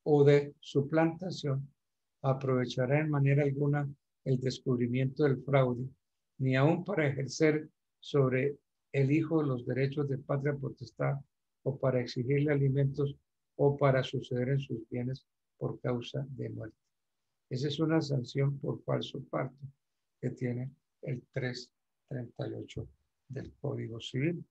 o de suplantación, aprovechará en manera alguna el descubrimiento del fraude, ni aun para ejercer sobre el hijo los derechos de patria potestad o para exigirle alimentos o para suceder en sus bienes por causa de muerte. Esa es una sanción por falso parto que tiene el 338 del Código Civil.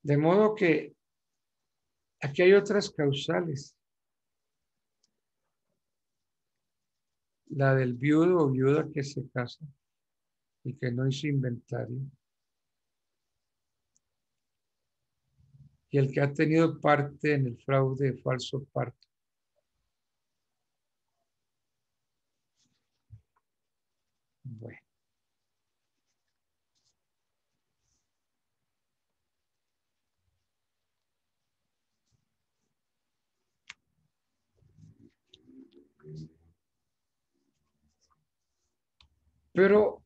De modo que aquí hay otras causales. La del viudo o viuda que se casa y que no hizo inventario. Y el que ha tenido parte en el fraude de falso parto. Bueno. Pero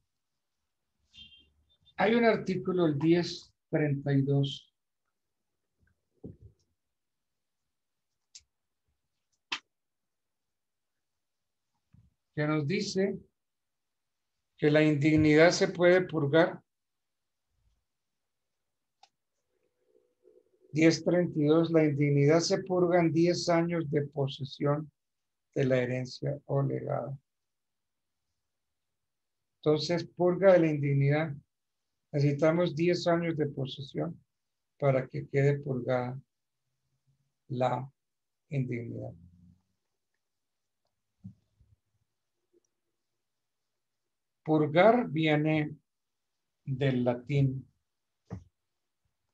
hay un artículo, el 1032, que nos dice que la indignidad se puede purgar. 1032, la indignidad se purga en 10 años de posesión de la herencia o legado. Entonces, purga de la indignidad. Necesitamos 10 años de posesión para que quede purgada la indignidad. Purgar viene del latín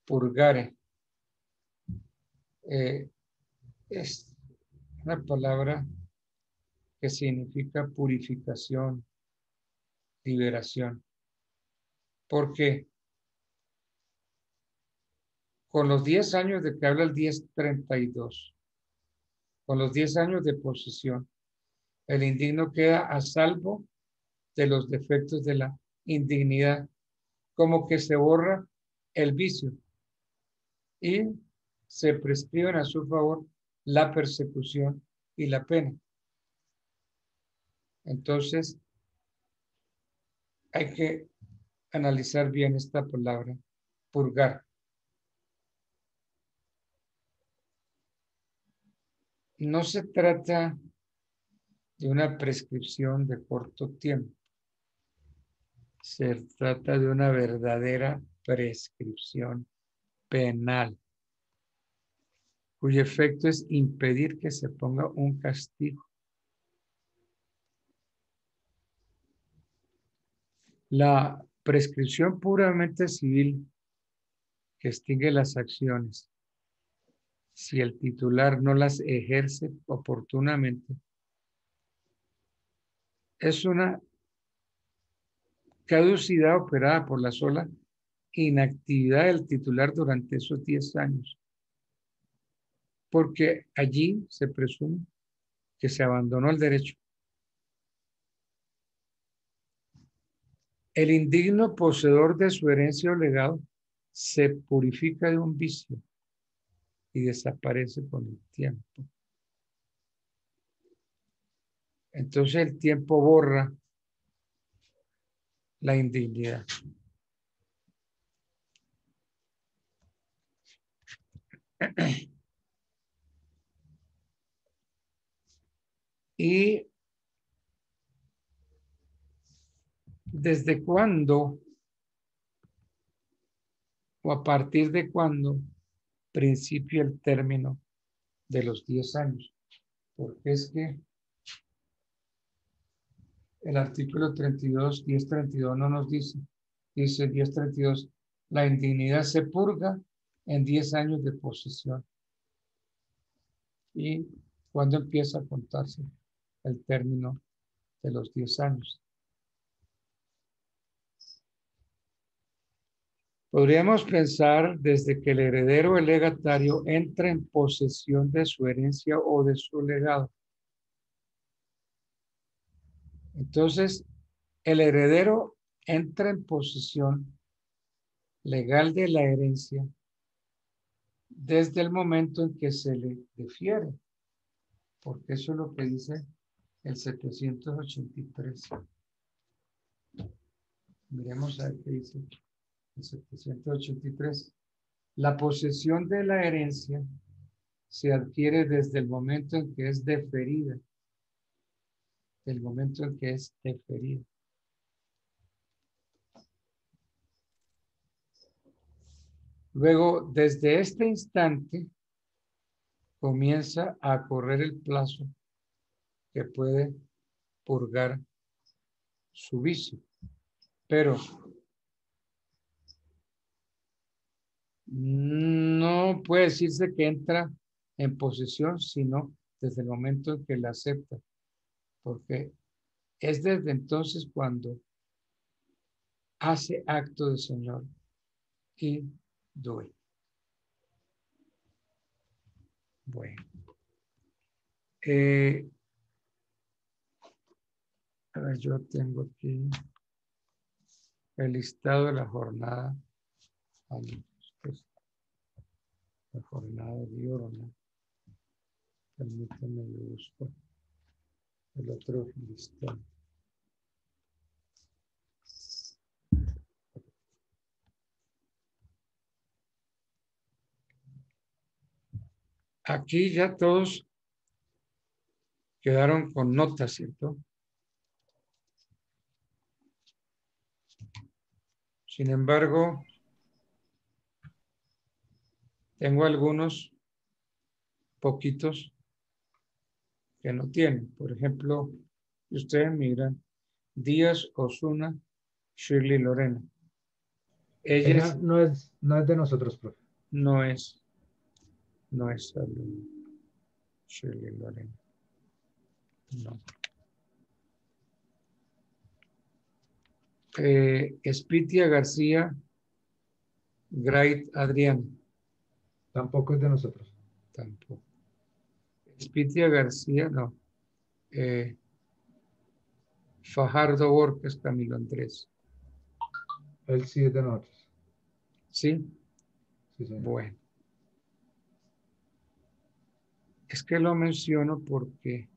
purgare. Es una palabra que significa purificación, liberación. Porque con los 10 años de que habla el 1032, con los 10 años de posesión, el indigno queda a salvo de los defectos de la indignidad, como que se borra el vicio y se prescriben a su favor la persecución y la pena. Entonces, hay que analizar bien esta palabra, purgar. No se trata de una prescripción de corto tiempo. Se trata de una verdadera prescripción penal, cuyo efecto es impedir que se ponga un castigo. La prescripción puramente civil que extingue las acciones, si el titular no las ejerce oportunamente, es una caducidad operada por la sola inactividad del titular durante esos 10 años, porque allí se presume que se abandonó el derecho. El indigno poseedor de su herencia o legado se purifica de un vicio y desaparece con el tiempo. Entonces el tiempo borra la indignidad. ¿Y desde cuándo o a partir de cuándo principia el término de los 10 años? Porque es que el artículo 32, 1032 no nos dice, dice 1032, la indignidad se purga en 10 años de posesión. ¿Y cuándo empieza a contarse el término de los 10 años? Podríamos pensar desde que el heredero o el legatario entra en posesión de su herencia o de su legado. Entonces, el heredero entra en posesión legal de la herencia desde el momento en que se le defiere, porque eso es lo que dice el 783. Miremos a ver qué dice el 783. La posesión de la herencia se adquiere desde el momento en que es deferida. El momento en que es deferida. Luego, desde este instante, comienza a correr el plazo que puede purgar su vicio. Pero no puede decirse que entra en posesión, sino desde el momento en que la acepta. Porque es desde entonces cuando hace acto de Señor y doy. Bueno. A ver, yo tengo aquí el listado de la jornada. Pues, la jornada diurna. Permítanme, yo busco el otro listado. Aquí ya todos quedaron con notas, ¿cierto? Sin embargo, tengo algunos poquitos que no tienen. Por ejemplo, si ustedes miran, Díaz, Osuna, Shirley Lorena. Ella no es de nosotros, profe. no es alumna. Shirley Lorena. No. Espitia García, Grait Adrián. Tampoco es de nosotros. Tampoco. Espitia García, no. Fajardo Borges, Camilo Andrés. Él sí es de nosotros. ¿Sí? Sí, señor. Bueno. Es que lo menciono porque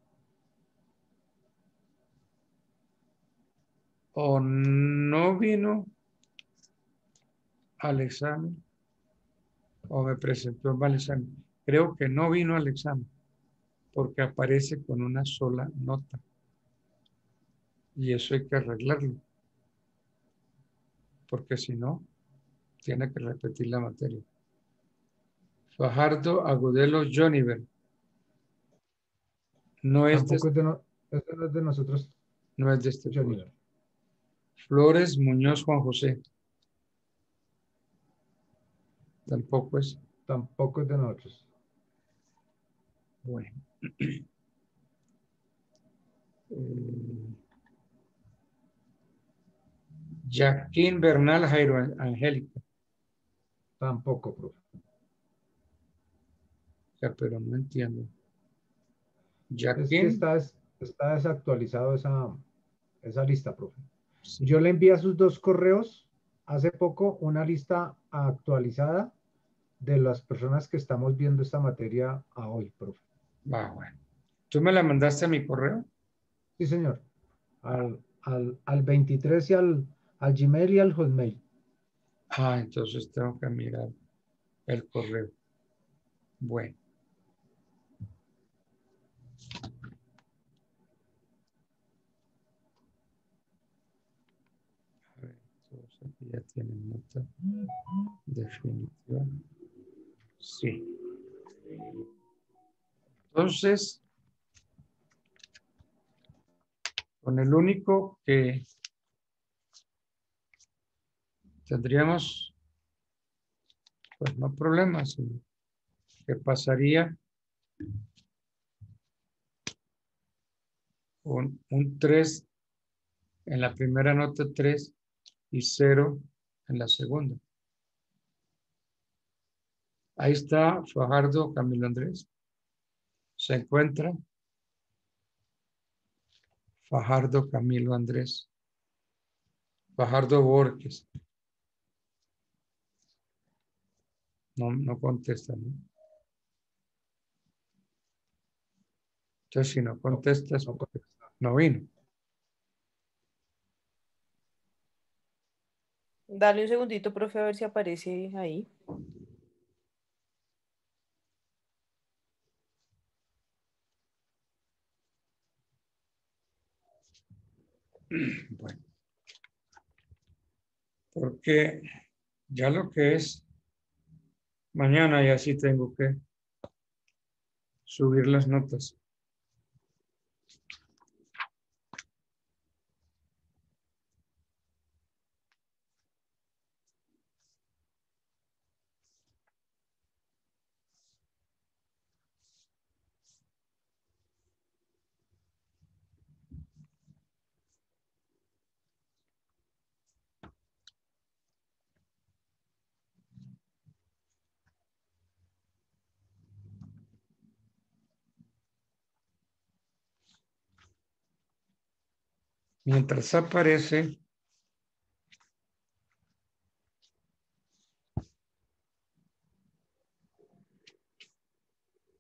o no vino al examen o me presentó mal examen. Creo que no vino al examen porque aparece con una sola nota. Y eso hay que arreglarlo. Porque si no, tiene que repetir la materia. Fajardo Agudelo Joniver. No es Tampoco es este no es de nosotros. no es de este Johnny. curso. Flores Muñoz Juan José. Tampoco es. Tampoco es de nosotros. Bueno. Jaquín Bernal Jairo Angélica. Tampoco, profe. Ya, pero no entiendo. Es que Jaquín. está desactualizado esa lista, profe. Sí. Yo le envié a sus dos correos hace poco una lista actualizada de las personas que estamos viendo esta materia a hoy, profe. Va, bueno. ¿Tú me la mandaste a mi correo? Sí, señor. Al 23 y al Gmail y al Hotmail. Ah, entonces tengo que mirar el correo. Bueno. A ver, todos aquí ya tienen nota definitiva. Sí. Entonces, con el único que tendríamos, pues no problemas, sino que pasaría con un 3 en la primera nota, 3 y 0 en la segunda. Ahí está Fajardo Camilo Andrés. Se encuentra Fajardo Camilo Andrés. Fajardo Borges. No contesta, ¿no? Entonces, si no contestas, no vino. Dale un segundito, profe, a ver si aparece ahí. Bueno. Porque ya lo que es mañana ya sí tengo que subir las notas. Mientras aparece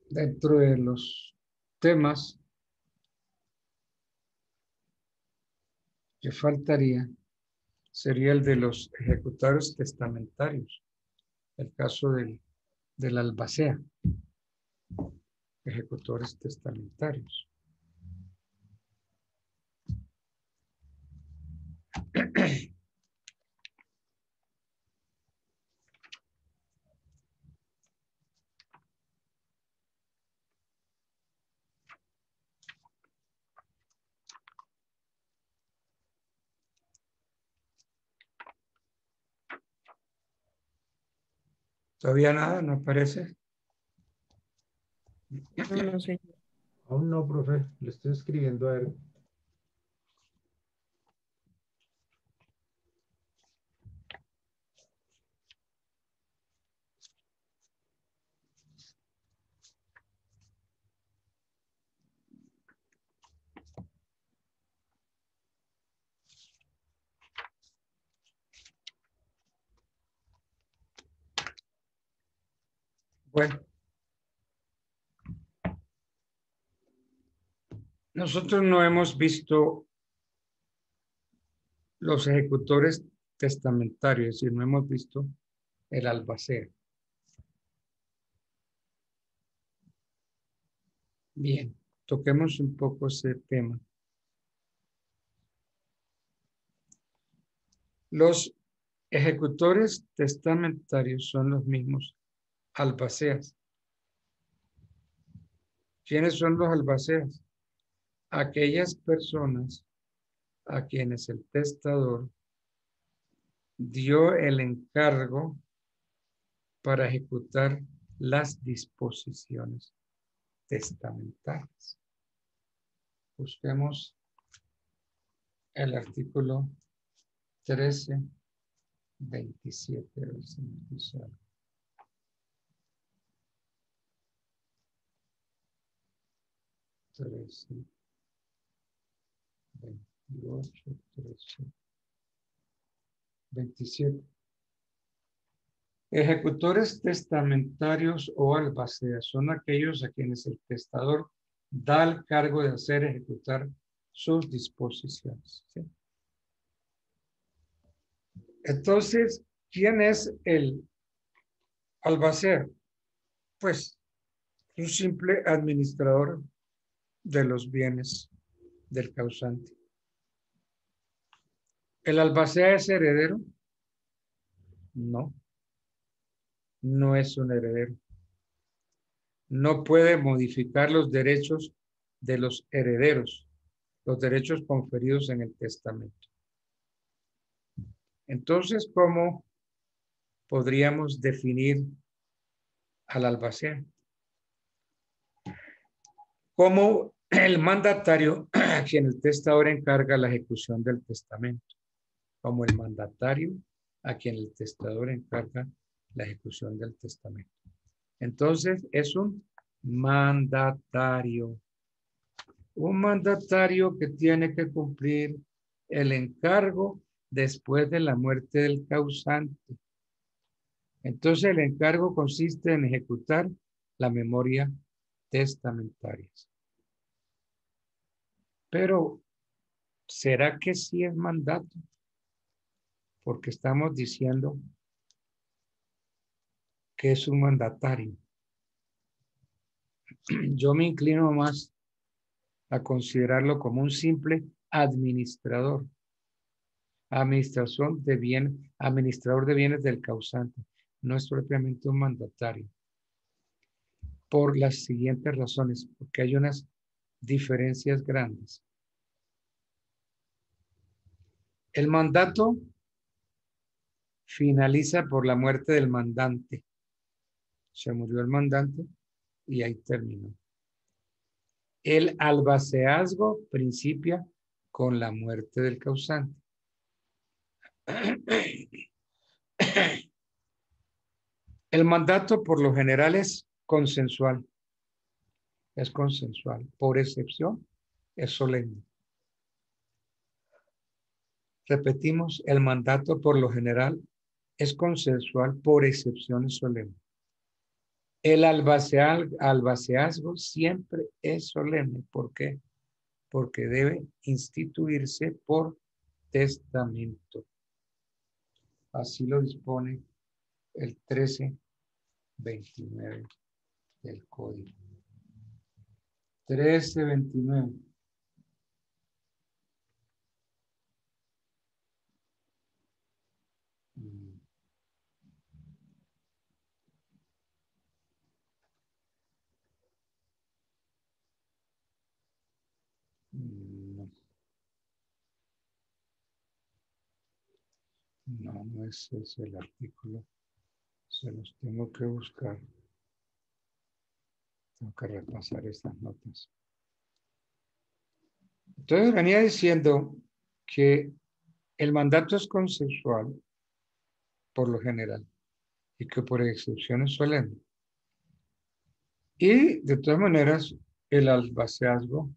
dentro de los temas que faltaría sería el de los ejecutores testamentarios, el caso del albacea, ejecutores testamentarios. ¿Todavía nada? ¿No aparece? No, no sé. Aún no, profe. Le estoy escribiendo a él. Bueno. Nosotros no hemos visto los ejecutores testamentarios, es decir, no hemos visto el albacea. Bien, toquemos un poco ese tema. Los ejecutores testamentarios son los mismos albaceas. ¿Quiénes son los albaceas? Aquellas personas a quienes el testador dio el encargo para ejecutar las disposiciones testamentarias. Busquemos el artículo 13:27. A ver si nos dice algo. 13, 28, 13, 27. Ejecutores testamentarios o albaceas son aquellos a quienes el testador da el cargo de hacer ejecutar sus disposiciones. ¿Sí? Entonces, ¿quién es el albacea? Pues un simple administrador de los bienes del causante. ¿El albacea es heredero? No, no es un heredero. No puede modificar los derechos de los herederos, los derechos conferidos en el testamento. Entonces, ¿cómo podríamos definir al albacea? Como el mandatario a quien el testador encarga la ejecución del testamento. Como el mandatario a quien el testador encarga la ejecución del testamento. Entonces, es un mandatario. Un mandatario que tiene que cumplir el encargo después de la muerte del causante. Entonces, el encargo consiste en ejecutar la memoria testamentaria. Pero, ¿será que sí es mandato? Porque estamos diciendo que es un mandatario. Yo me inclino más a considerarlo como un simple administrador. Administrador de bienes del causante. No es propiamente un mandatario. Por las siguientes razones, porque hay unas diferencias grandes. El mandato finaliza por la muerte del mandante. Se murió el mandante y ahí terminó. El albaceazgo principia con la muerte del causante. El mandato por lo general es consensual. Es consensual. Por excepción, es solemne. Repetimos, el mandato por lo general es consensual, por excepción es solemne. El albaceazgo siempre es solemne. ¿Por qué? Porque debe instituirse por testamento. Así lo dispone el 13:29 del Código. 13:29. No. No, no es ese el artículo. Se los tengo que buscar. Tengo que repasar estas notas. Entonces venía diciendo que el mandato es consensual por lo general y que por excepciones solemnes. Y de todas maneras, el albaceazgo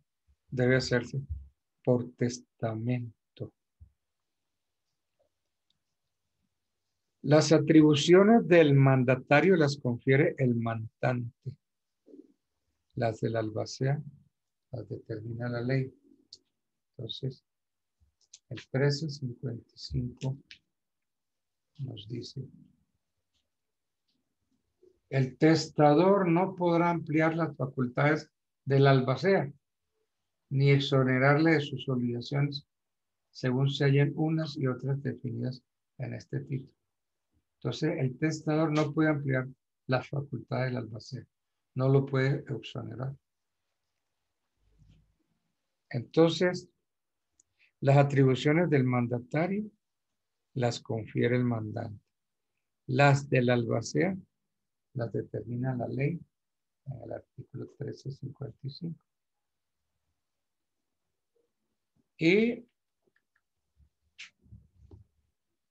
debe hacerse por testamento. Las atribuciones del mandatario las confiere el mandante. Las del albacea las determina la ley. Entonces, el 1355 nos dice: el testador no podrá ampliar las facultades del albacea, ni exonerarle de sus obligaciones, según se hallen unas y otras definidas en este título. Entonces, el testador no puede ampliar las facultades del albacea, no lo puede exonerar. Entonces, las atribuciones del mandatario las confiere el mandante. Las del albacea las determina la ley en el artículo 1355. Y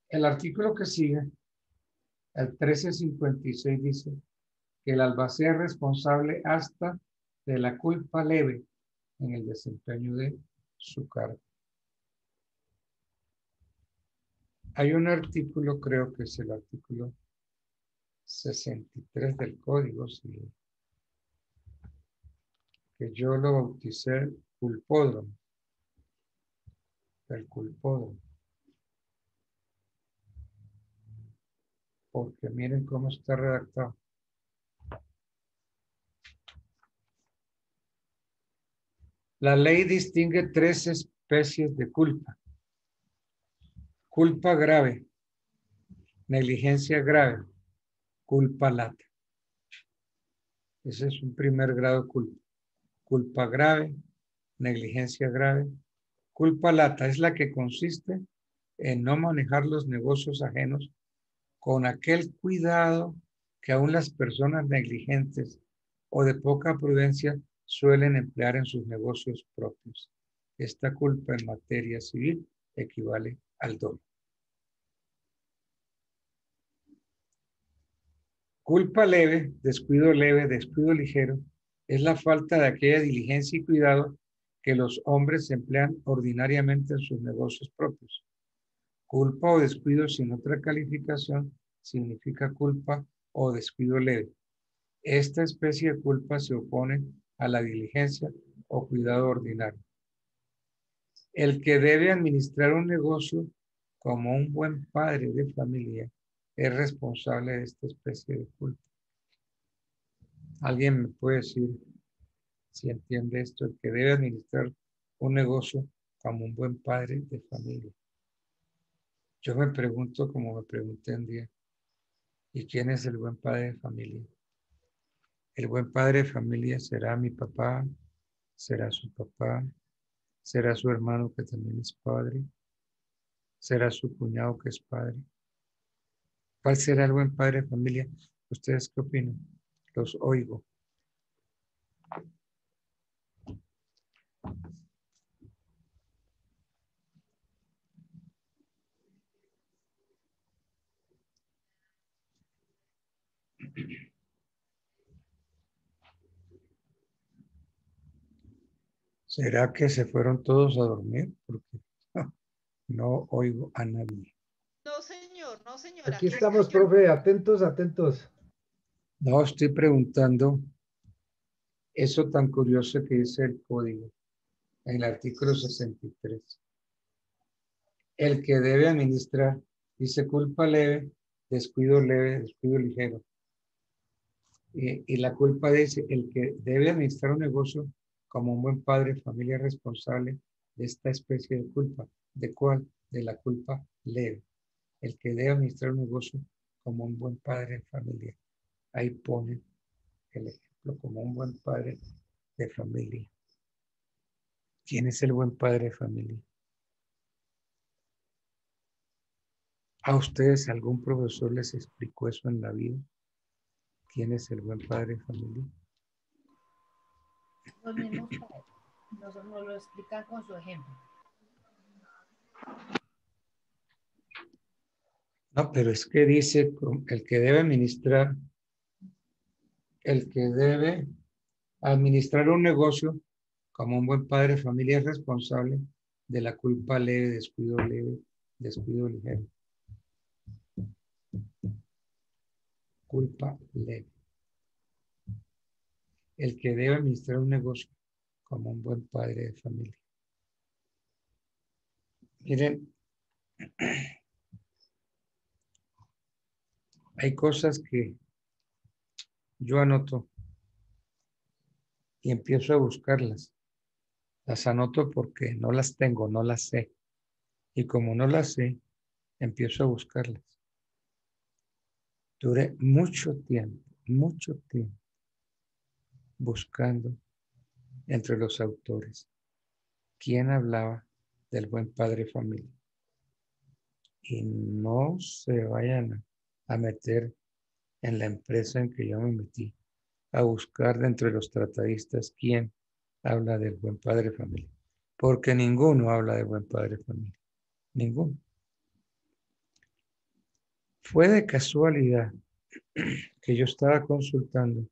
el artículo que sigue, el 1356, dice que el albacea es responsable hasta de la culpa leve en el desempeño de su cargo. Hay un artículo, creo que es el artículo 63 del código civil, que yo lo bauticé culpódromo. El culpódromo. Porque miren cómo está redactado. La ley distingue 3 especies de culpa. Culpa grave, negligencia grave, culpa lata. Ese es un primer grado de culpa. Culpa grave, negligencia grave. Culpa lata es la que consiste en no manejar los negocios ajenos con aquel cuidado que aún las personas negligentes o de poca prudencia suelen emplear en sus negocios propios. Esta culpa en materia civil equivale al dolo. Culpa leve, descuido ligero, es la falta de aquella diligencia y cuidado que los hombres emplean ordinariamente en sus negocios propios. Culpa o descuido sin otra calificación significa culpa o descuido leve. Esta especie de culpa se opone a la diligencia o cuidado ordinario. El que debe administrar un negocio como un buen padre de familia es responsable de esta especie de culpa. ¿Alguien me puede decir si entiende esto? El que debe administrar un negocio como un buen padre de familia. Yo me pregunto, como me pregunté un día, ¿y quién es el buen padre de familia? El buen padre de familia será mi papá, será su papá, será su hermano que también es padre, será su cuñado que es padre. ¿Cuál será el buen padre de familia? ¿Ustedes qué opinan? Los oigo. ¿Será que se fueron todos a dormir? Porque no oigo a nadie. No, señor, no, señora. Aquí estamos, profe, atentos, atentos. No, estoy preguntando eso tan curioso que dice el código en el artículo 63. El que debe administrar, dice culpa leve, descuido ligero. Y la culpa dice el que debe administrar un negocio como un buen padre, familia responsable de esta especie de culpa. ¿De cuál? De la culpa leve. El que debe administrar un negocio como un buen padre de familia. Ahí pone el ejemplo como un buen padre de familia. ¿Quién es el buen padre de familia? ¿A ustedes algún profesor les explicó eso en la vida? ¿Quién es el buen padre de familia? Los mismos padres nos lo explican con su ejemplo. No, pero es que dice el que debe administrar, el que debe administrar un negocio como un buen padre de familia es responsable de la culpa leve, descuido ligero. Culpa leve. El que debe administrar un negocio como un buen padre de familia. Miren, hay cosas que yo anoto y empiezo a buscarlas. Las anoto porque no las tengo, no las sé. Y como no las sé, empiezo a buscarlas. Duré mucho tiempo buscando entre los autores quién hablaba del buen padre de familia. Y no se vayan a meter en la empresa en que yo me metí a buscar dentro de los tratadistas quién habla del buen padre de familia. Porque ninguno habla del buen padre de familia. Ninguno. Fue de casualidad que yo estaba consultando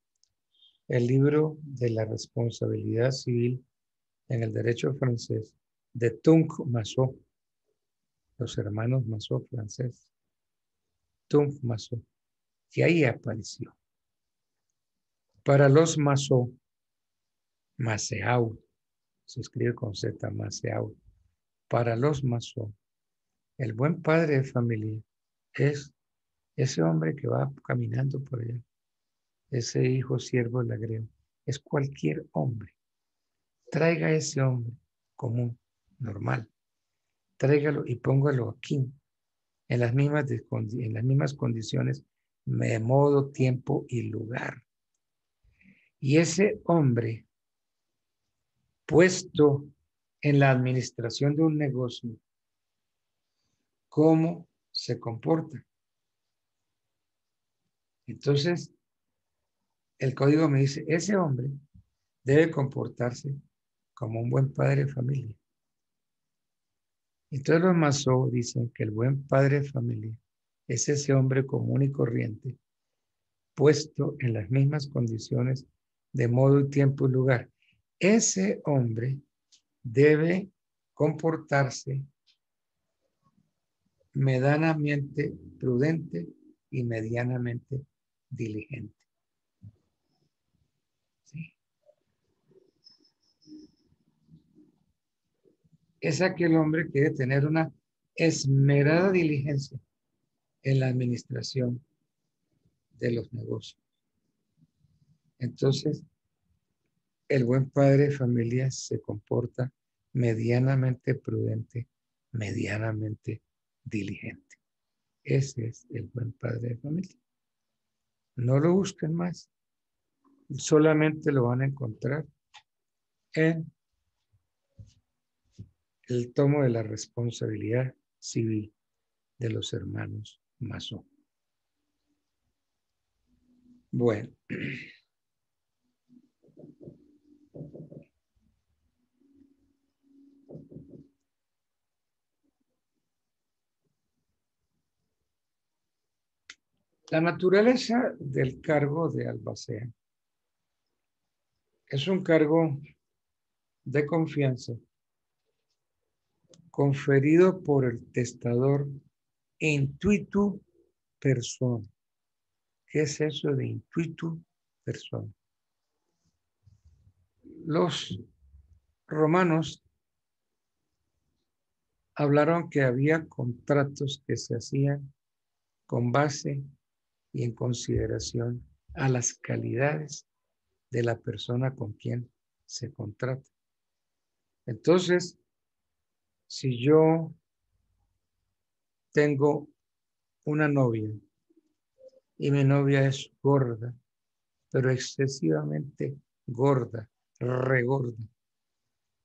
el libro de la responsabilidad civil en el derecho francés de Tunk Massot, los hermanos Massot franceses. Tunk Massot, que ahí apareció. Para los Massot, Masseau, se escribe con Z, Masseau. Para los Massot, el buen padre de familia es ese hombre que va caminando por allá, ese hijo siervo del agreo, es cualquier hombre. Traiga a ese hombre común, normal, tráigalo y póngalo aquí, en las mismas condiciones de modo, tiempo y lugar. Y ese hombre puesto en la administración de un negocio, ¿cómo se comporta? Entonces, el código me dice, ese hombre debe comportarse como un buen padre de familia. Entonces los Massot dicen que el buen padre de familia es ese hombre común y corriente, puesto en las mismas condiciones de modo y tiempo y lugar. Ese hombre debe comportarse medianamente prudente y medianamente diligente. ¿Sí? Es aquel hombre que debe tener una esmerada diligencia en la administración de los negocios. Entonces, el buen padre de familia se comporta medianamente prudente, medianamente diligente. Ese es el buen padre de familia. No lo busquen más. Solamente lo van a encontrar en el tomo de la responsabilidad civil de los hermanos Massot. Bueno. La naturaleza del cargo de albacea es un cargo de confianza conferido por el testador intuitu persona. ¿Qué es eso de intuitu persona? Los romanos hablaron que había contratos que se hacían con base y en consideración a las calidades de la persona con quien se contrata. Entonces, si yo tengo una novia y mi novia es gorda, pero excesivamente gorda, regorda,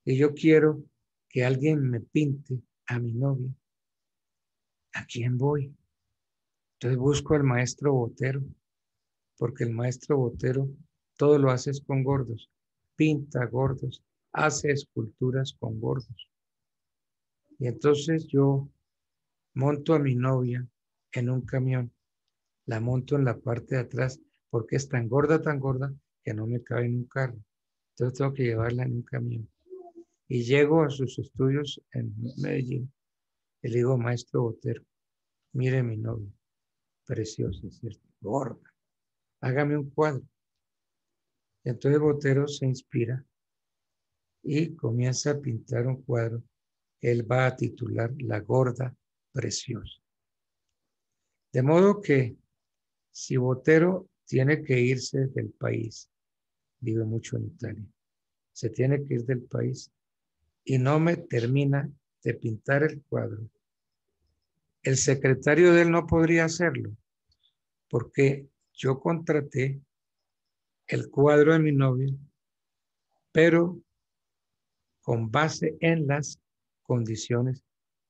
y yo quiero que alguien me pinte a mi novia, ¿a quién voy? Entonces busco al maestro Botero, porque el maestro Botero todo lo hace con gordos, pinta gordos, hace esculturas con gordos. Y entonces yo monto a mi novia en un camión, la monto en la parte de atrás, porque es tan gorda, que no me cabe en un carro. Entonces tengo que llevarla en un camión. Y llego a sus estudios en Medellín y le digo, maestro Botero, mire mi novia, preciosa, ¿cierto? Gorda, hágame un cuadro. Y entonces Botero se inspira y comienza a pintar un cuadro que él va a titular La gorda preciosa. De modo que si Botero tiene que irse del país, vive mucho en Italia, se tiene que ir del país y no me termina de pintar el cuadro, el secretario de él no podría hacerlo porque yo contraté el cuadro de mi novia, pero con base en las condiciones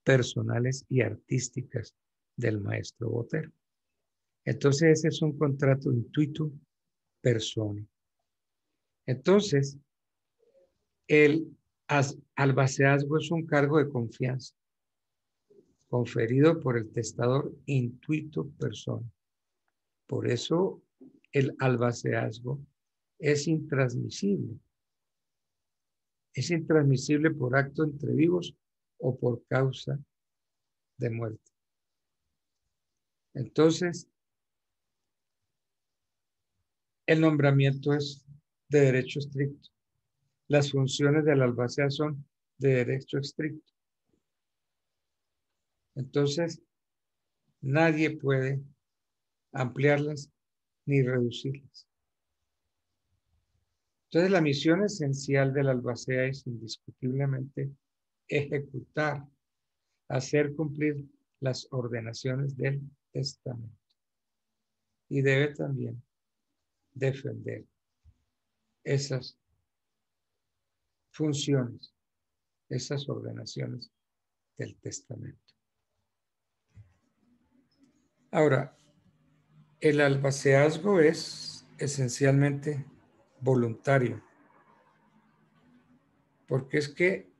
personales y artísticas del maestro Botero. Entonces ese es un contrato intuito persona. Entonces, el albaceazgo es un cargo de confianza conferido por el testador intuito persona. Por eso el albaceazgo es intransmisible. Es intransmisible por acto entre vivos o por causa de muerte. Entonces, el nombramiento es de derecho estricto. Las funciones del albacea son de derecho estricto. Entonces, nadie puede ampliarlas ni reducirlas. Entonces, la misión esencial del albacea es indiscutiblemente ejecutar, hacer cumplir las ordenaciones del testamento. Y debe también defender esas funciones, esas ordenaciones del testamento. Ahora, el albaceazgo es esencialmente voluntario, porque es que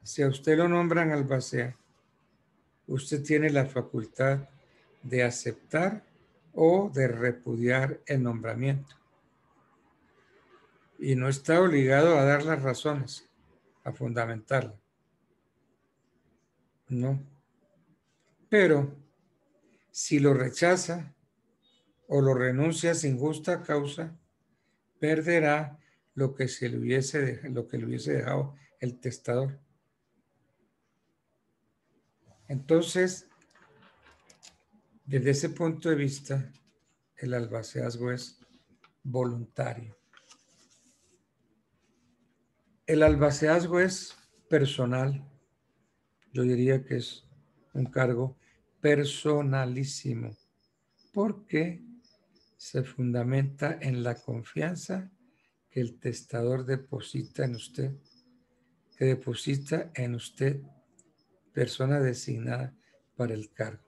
si a usted lo nombran albacea, usted tiene la facultad de aceptar o de repudiar el nombramiento. Y no está obligado a dar las razones, a fundamentarla. No. Pero si lo rechaza o lo renuncia sin justa causa, perderá lo que le hubiese dejado el testador. Entonces, desde ese punto de vista, el albaceazgo es voluntario. El albaceazgo es personal. Yo diría que es un cargo personalísimo, porque se fundamenta en la confianza que el testador deposita en usted, que deposita en usted, persona designada para el cargo.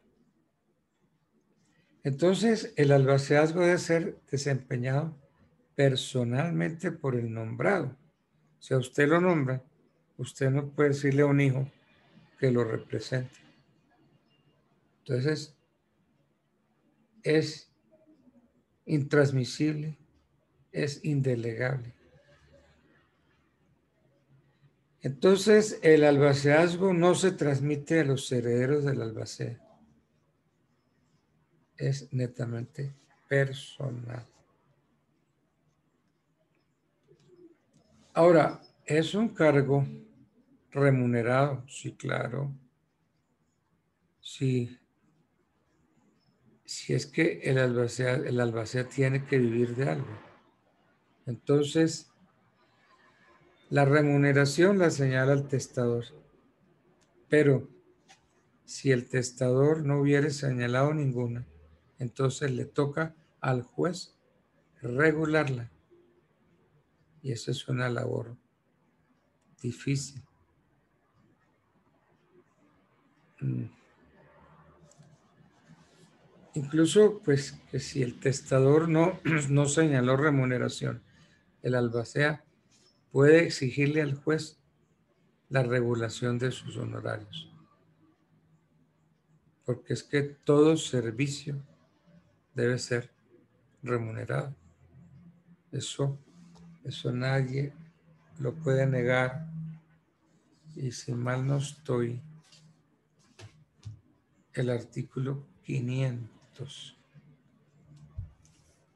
Entonces, el albaceazgo debe ser desempeñado personalmente por el nombrado. Si a usted lo nombra, usted no puede decirle a un hijo que lo represente. Entonces, es intransmisible, es indelegable. Entonces, el albaceazgo no se transmite a los herederos del albacea. Es netamente personal. Ahora, ¿es un cargo remunerado? Sí, claro. Sí. Si es que el albacea tiene que vivir de algo. Entonces, la remuneración la señala el testador. Pero si el testador no hubiere señalado ninguna, entonces le toca al juez regularla. Y eso es una labor difícil. Incluso, pues, que si el testador no señaló remuneración, el albacea puede exigirle al juez la regulación de sus honorarios. Porque es que todo servicio debe ser remunerado. Eso nadie lo puede negar. Y si mal no estoy, el artículo 500,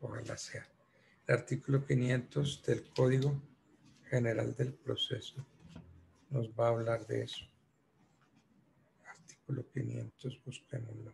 ojalá sea, el artículo 500 del Código General del Proceso nos va a hablar de eso. Artículo 500, busquémoslo.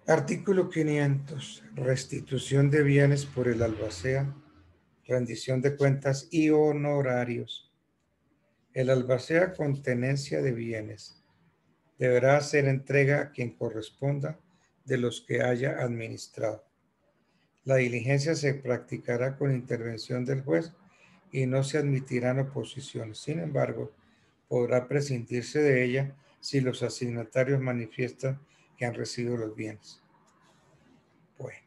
Artículo 500. Restitución de bienes por el albacea, rendición de cuentas y honorarios. El albacea con tenencia de bienes deberá hacer entrega a quien corresponda de los que haya administrado. La diligencia se practicará con intervención del juez y no se admitirán oposiciones. Sin embargo, podrá prescindirse de ella si los asignatarios manifiestan que han recibido los bienes. Bueno.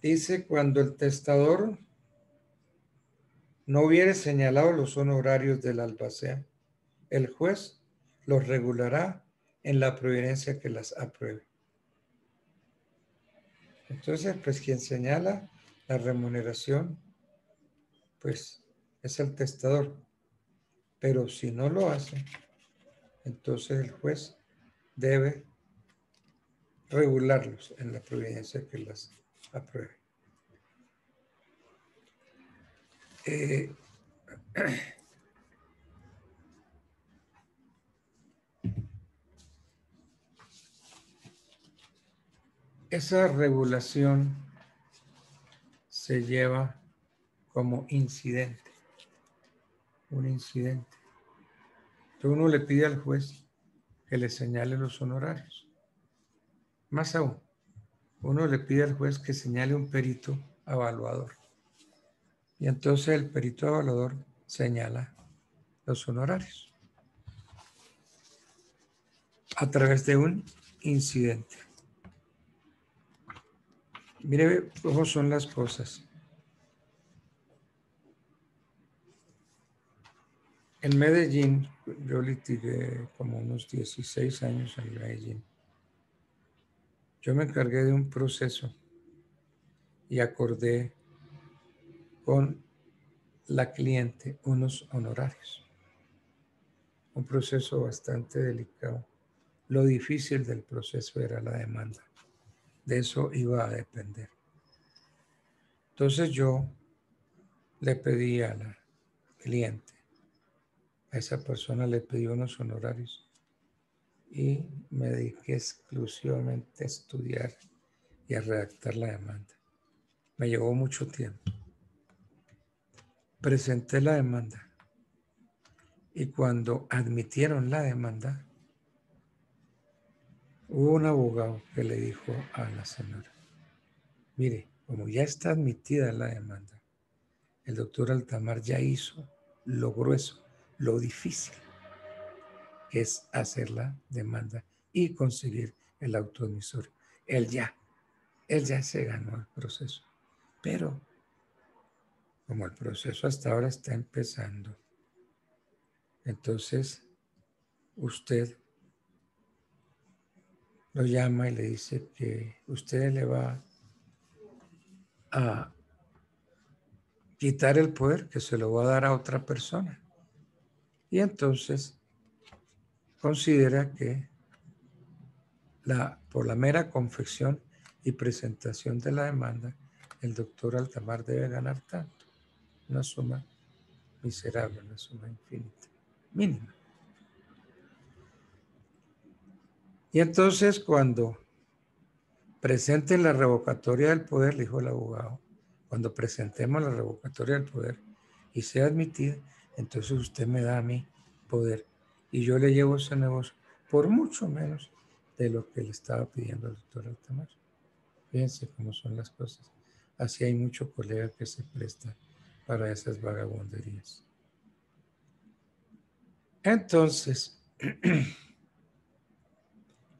Dice, cuando el testador no hubiere señalado los honorarios del albacea, el juez los regulará en la providencia que las apruebe. Entonces, pues quien señala la remuneración, pues es el testador. Pero si no lo hace, entonces el juez debe regularlos en la providencia que las apruebe. Esa regulación se lleva como incidente, un incidente. Entonces uno le pide al juez que le señale los honorarios. Más aún, uno le pide al juez que señale un perito evaluador. Y entonces el perito evaluador señala los honorarios a través de un incidente. Mire cómo son las cosas. En Medellín, yo litigué como unos 16 años en Medellín. Yo me encargué de un proceso y acordé con la cliente unos honorarios. Un proceso bastante delicado. Lo difícil del proceso era la demanda. De eso iba a depender. Entonces yo le pedí a la cliente, a esa persona le pedí unos honorarios y me dediqué exclusivamente a estudiar y a redactar la demanda. Me llevó mucho tiempo. Presenté la demanda y cuando admitieron la demanda, hubo un abogado que le dijo a la señora, mire, como ya está admitida la demanda, el doctor Altamar ya hizo lo grueso, lo difícil, que es hacer la demanda y conseguir el auto admisorio. Él ya se ganó el proceso. Pero como el proceso hasta ahora está empezando, entonces usted lo llama y le dice que usted le va a quitar el poder, que se lo va a dar a otra persona. Y entonces considera que por la mera confección y presentación de la demanda, el doctor Altamar debe ganar tanto. Una suma miserable, una suma infinita, mínima. Y entonces cuando presenten la revocatoria del poder, le dijo el abogado, cuando presentemos la revocatoria del poder y sea admitida, entonces usted me da a mí poder y yo le llevo ese negocio por mucho menos de lo que le estaba pidiendo el doctor Altamar. Fíjense cómo son las cosas. Así hay mucho colega que se presta para esas vagabunderías. Entonces,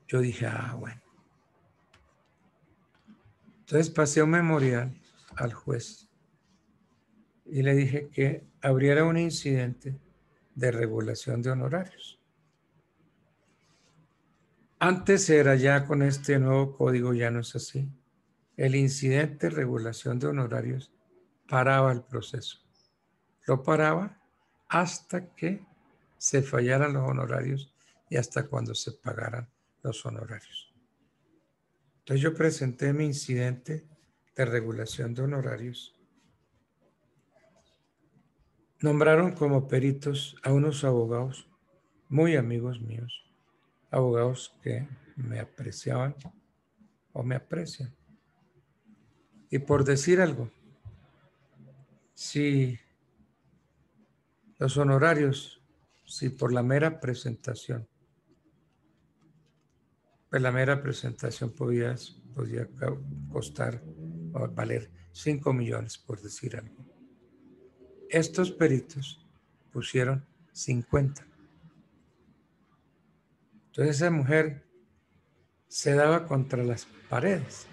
yo dije, bueno. Entonces pasé un memorial al juez y le dije que abriera un incidente de regulación de honorarios. Antes era, ya con este nuevo código ya no es así. El incidente de regulación de honorarios paraba el proceso. Lo paraba hasta que se fallaran los honorarios y hasta cuando se pagaran los honorarios. Entonces yo presenté mi incidente de regulación de honorarios. Nombraron como peritos a unos abogados muy amigos míos, abogados que me apreciaban o me aprecian. Y por decir algo, si los honorarios, si por la mera presentación, pues la mera presentación podía costar o valer 5 millones, por decir algo. Estos peritos pusieron 50. Entonces esa mujer se daba contra las paredes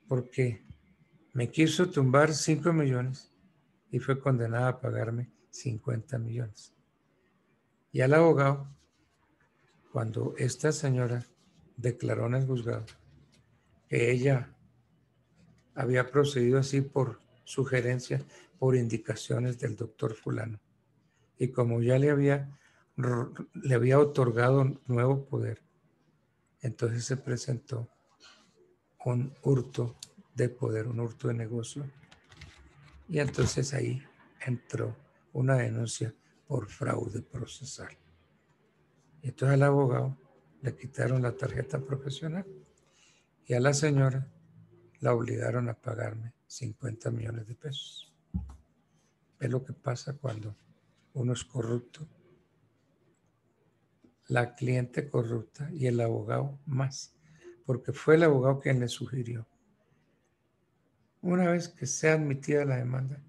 porque me quiso tumbar 5 millones y fue condenada a pagarme 50 millones. Y al abogado, cuando esta señora declaró en el juzgado que ella había procedido así por sugerencia, por indicaciones del doctor fulano, y como ya le había otorgado nuevo poder, entonces se presentó un hurto de poder, un hurto de negocio, y entonces ahí entró una denuncia por fraude procesal. Y entonces al abogado le quitaron la tarjeta profesional y a la señora la obligaron a pagarme 50 millones de pesos. Es lo que pasa cuando uno es corrupto, la cliente corrupta y el abogado más, porque fue el abogado quien le sugirió. Una vez que sea admitida la demanda,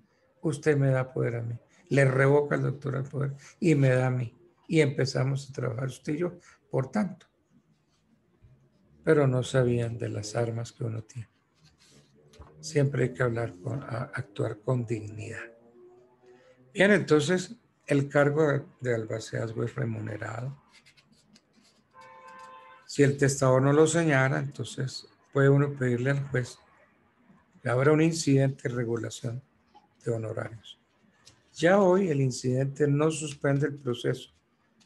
usted me da poder a mí. Le revoca al doctor el poder y me da a mí. Y empezamos a trabajar usted y yo, por tanto. Pero no sabían de las armas que uno tiene. Siempre hay que actuar con dignidad. Bien, entonces el cargo de albaceazgo es remunerado. Si el testador no lo señala, entonces puede uno pedirle al juez que abra un incidente de regulación de honorarios. Ya hoy el incidente no suspende el proceso.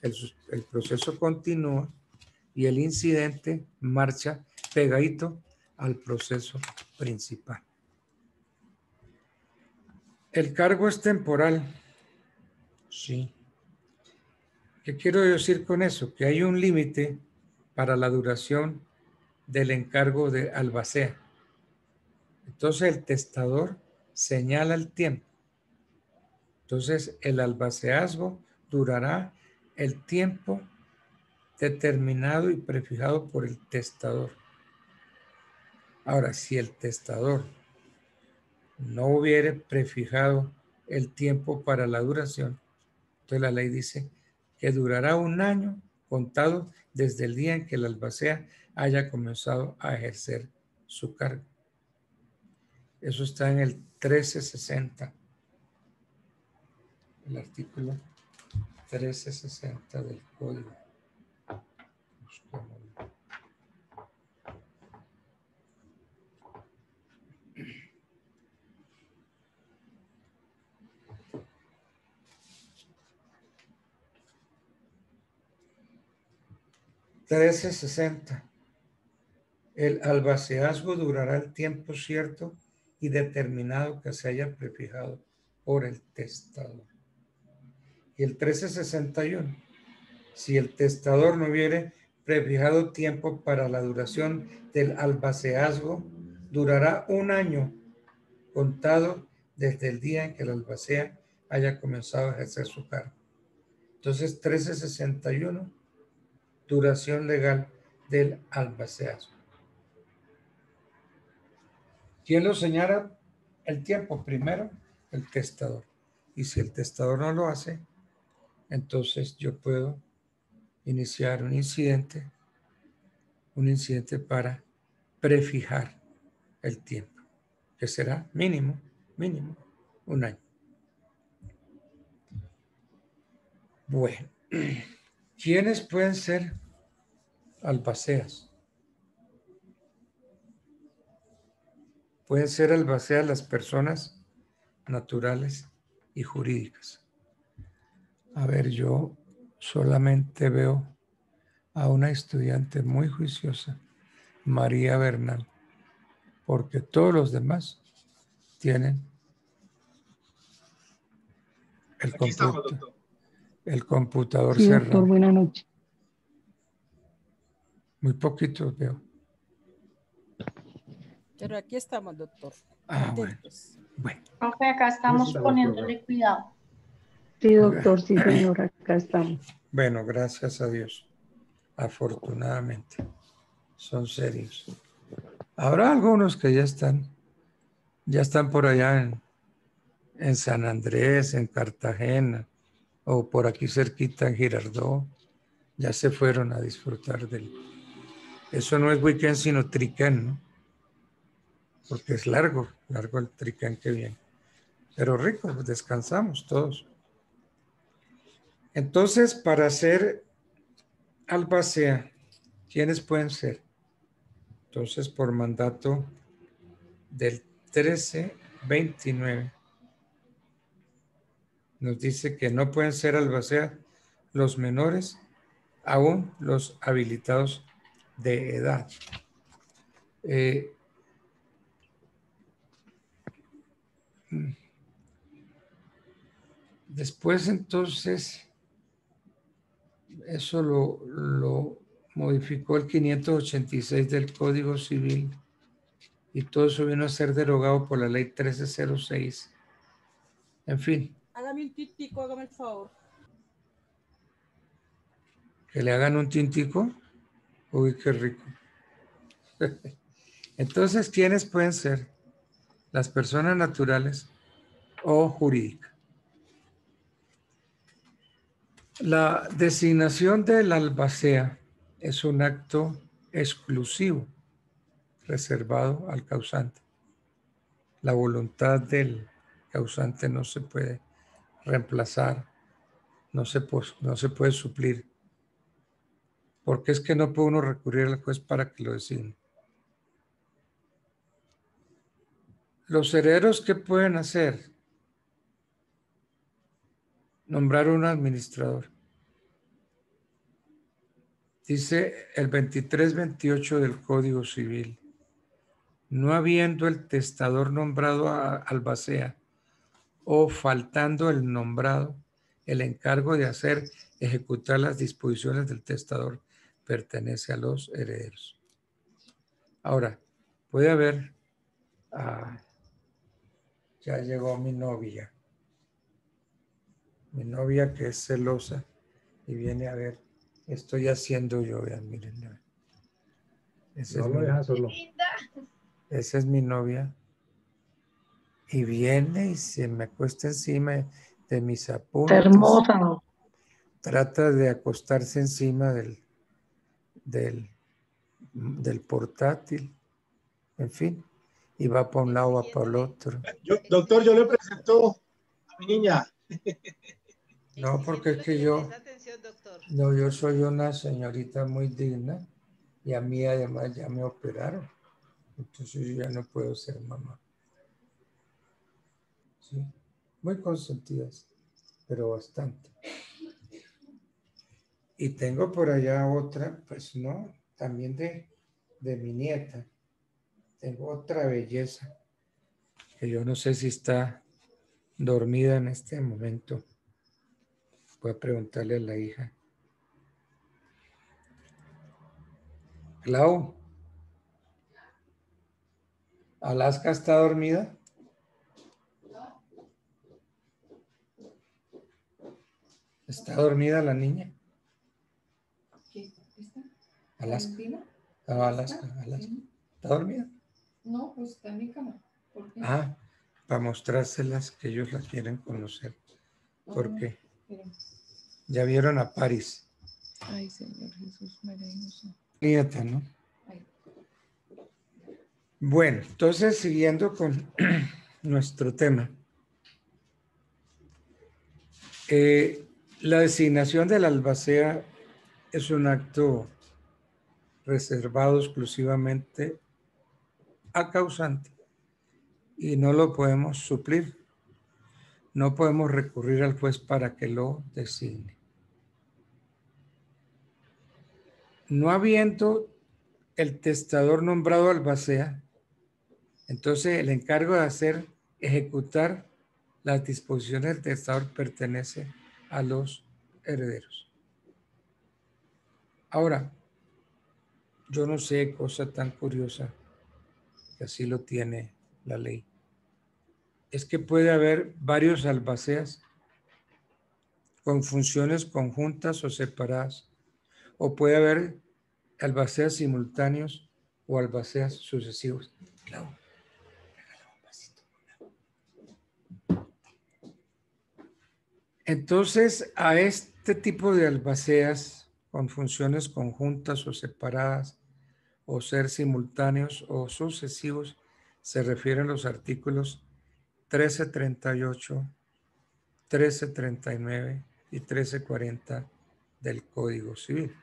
El proceso continúa y el incidente marcha pegadito al proceso principal. El cargo es temporal. Sí. ¿Qué quiero decir con eso? Que hay un límite para la duración del encargo de albacea. Entonces el testador señala el tiempo. Entonces el albaceazgo durará el tiempo determinado y prefijado por el testador. Ahora, si el testador no hubiere prefijado el tiempo para la duración, entonces la ley dice que durará 1 año contado desde el día en que el albacea haya comenzado a ejercer su cargo. Eso está en el 1360, el artículo 1360 del Código. Busquémoslo. El albaceazgo durará el tiempo cierto y determinado que se haya prefijado por el testador. Y el 1361, si el testador no hubiere prefijado tiempo para la duración del albaceazgo, durará 1 año contado desde el día en que el albacea haya comenzado a ejercer su cargo. Entonces, 1361, duración legal del albaceazgo. ¿Quién lo señala el tiempo? Primero, el testador. Y si el testador no lo hace, entonces yo puedo iniciar un incidente para prefijar el tiempo, que será mínimo 1 año. Bueno, ¿quiénes pueden ser albaceas? Pueden ser albaceas las personas naturales y jurídicas. A ver, yo solamente veo a una estudiante muy juiciosa, María Bernal, porque todos los demás tienen el computador Sí, cerrado. doctor, buenas noches. Muy poquito veo. Pero aquí estamos, doctor. Bueno. Profe, acá estamos poniéndole cuidado. Sí, doctor, sí, señor, acá estamos. Bueno, gracias a Dios. Afortunadamente. Son serios. Habrá algunos que ya están por allá en San Andrés, en Cartagena, o por aquí cerquita en Girardot. Ya se fueron a disfrutar del... Eso no es weekend, sino triquén, ¿no? Porque es largo el triquén que viene. Pero rico, pues descansamos todos. Entonces, para ser albacea, ¿quiénes pueden ser? Entonces, por mandato del 1329, nos dice que no pueden ser albacea los menores, aún los habilitados de edad. Después, entonces, eso lo modificó el 586 del Código Civil y todo eso vino a ser derogado por la ley 1306. En fin. Hágame un tintico, hágame el favor. ¿Que le hagan un tintico? Uy, qué rico. Entonces, ¿quiénes pueden ser? Las personas naturales o jurídicas. La designación del albacea es un acto exclusivo, reservado al causante. La voluntad del causante no se puede reemplazar, no se puede suplir. Porque es que no puede uno recurrir al juez para que lo designe. Los herederos, ¿qué pueden hacer? Nombrar un administrador. Dice el 2328 del Código Civil. No habiendo el testador nombrado albacea o faltando el nombrado, el encargo de hacer ejecutar las disposiciones del testador pertenece a los herederos. Ahora, puede haber... ya llegó mi novia. Mi novia que es celosa y viene a ver, estoy haciendo yo, vean, miren. No lo deja solo. Esa es mi novia. Y viene y se me acuesta encima de mis apuntes. Hermosa. Trata de acostarse encima del portátil. En fin. Y va para un lado, va para el otro. Doctor, yo le presento a mi niña. No, porque es que yo soy una señorita muy digna y a mí además ya me operaron. Entonces yo ya no puedo ser mamá. ¿Sí? Muy consentidas, pero bastante. Y tengo por allá otra, pues no, también de de mi nieta. Tengo otra belleza que yo no sé si está dormida en este momento. Voy a preguntarle a la hija. Clau, ¿Alaska está dormida? ¿Está dormida la niña? Alaska. Ah, Alaska. ¿Está dormida? No, pues está en mi cama. ¿Por qué? Ah, para mostrárselas que ellos la quieren conocer. Porque ya vieron a Paris. Ay, Señor Jesús, maravilloso. Nieta, ¿no? Bueno, entonces siguiendo con nuestro tema. La designación de la albacea es un acto reservado exclusivamente a causante y no lo podemos suplir. No podemos recurrir al juez para que lo designe. No habiendo el testador nombrado albacea, entonces el encargo de ejecutar las disposiciones del testador pertenece a los herederos. Ahora, yo no sé, cosa tan curiosa, que así lo tiene la ley, es que puede haber varios albaceas con funciones conjuntas o separadas, o puede haber albaceas simultáneos o albaceas sucesivos. Claro. Entonces, a este tipo de albaceas con funciones conjuntas o separadas, o ser simultáneos o sucesivos, se refieren los artículos 1338, 1339 y 1340 del Código Civil.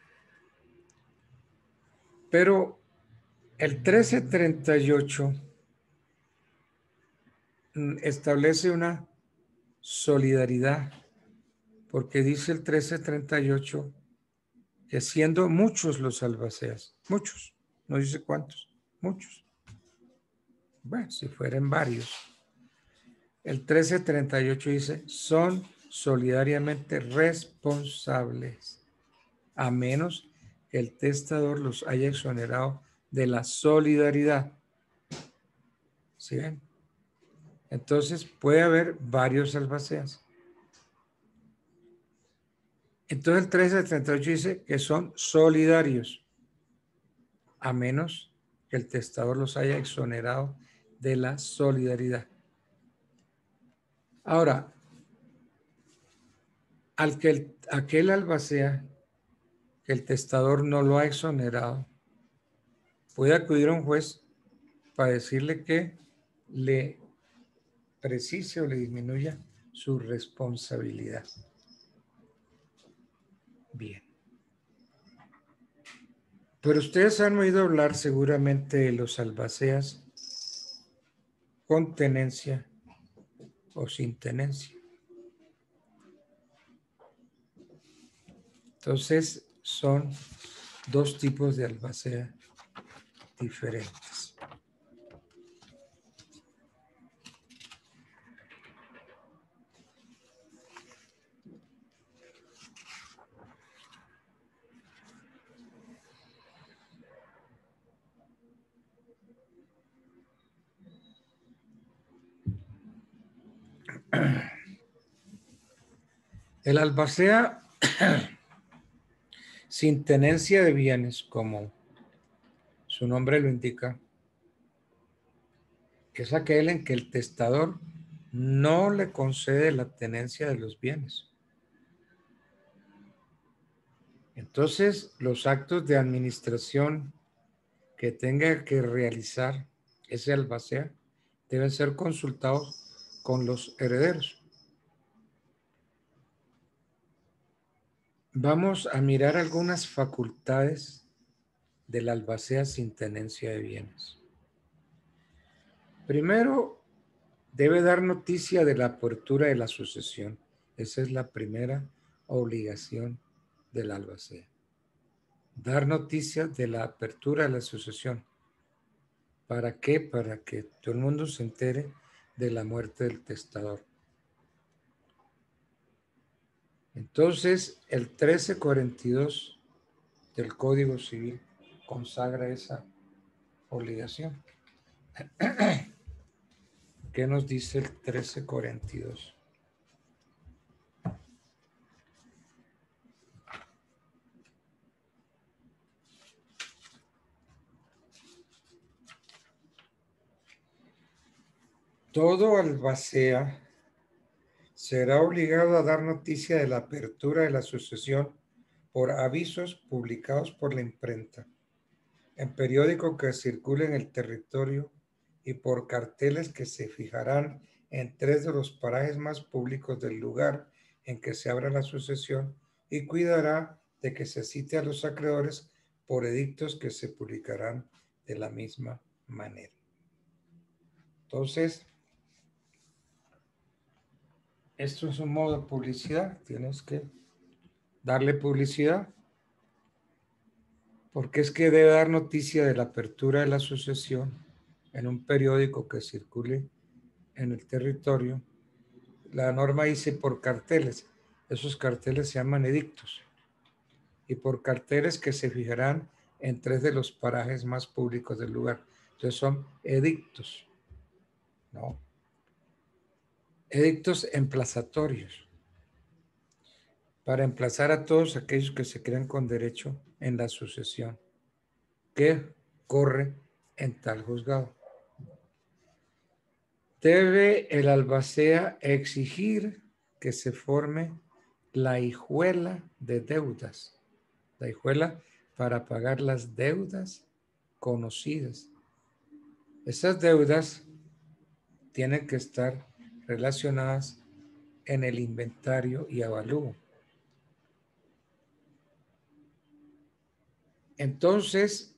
Pero el 1338 establece una solidaridad, porque dice el 1338 que siendo muchos los albaceas, muchos, no dice cuántos, muchos. Bueno, si fueran varios. El 1338 dice, son solidariamente responsables, a menos que el testador los haya exonerado de la solidaridad. ¿Sí ven? Entonces puede haber varios albaceas. Entonces el 1338 dice que son solidarios, a menos que el testador los haya exonerado de la solidaridad. Ahora, aquel albacea que el testador no lo ha exonerado, puede acudir a un juez para decirle que le precise o le disminuya su responsabilidad. Bien. Pero ustedes han oído hablar seguramente de los albaceas con tenencia o sin tenencia. Entonces son dos tipos de albacea diferentes. El albacea sin tenencia de bienes, como su nombre lo indica, es aquel en que el testador no le concede la tenencia de los bienes. Entonces, los actos de administración que tenga que realizar ese albacea deben ser consultados con los herederos. Vamos a mirar algunas facultades del albacea sin tenencia de bienes. Primero, debe dar noticia de la apertura de la sucesión. Esa es la primera obligación del albacea. dar noticia de la apertura de la sucesión. ¿Para qué? Para que todo el mundo se entere de la muerte del testador. Entonces, el 1342 del Código Civil consagra esa obligación. ¿Qué nos dice el 1342? Todo albacea será obligado a dar noticia de la apertura de la sucesión por avisos publicados por la imprenta, en periódico que circule en el territorio y por carteles que se fijarán en 3 de los parajes más públicos del lugar en que se abra la sucesión, y cuidará de que se cite a los acreedores por edictos que se publicarán de la misma manera. Entonces, esto es un modo de publicidad. Tienes que darle publicidad, porque es que debe dar noticia de la apertura de la sucesión en un periódico que circule en el territorio. La norma dice por carteles. Esos carteles se llaman edictos. Y por carteles que se fijarán en 3 de los parajes más públicos del lugar. Entonces son edictos, ¿no? Edictos emplazatorios, para emplazar a todos aquellos que se crean con derecho en la sucesión que corre en tal juzgado. Debe el albacea exigir que se forme la hijuela de deudas, la hijuela para pagar las deudas conocidas. Esas deudas tienen que estar relacionadas en el inventario y avalúo. Entonces,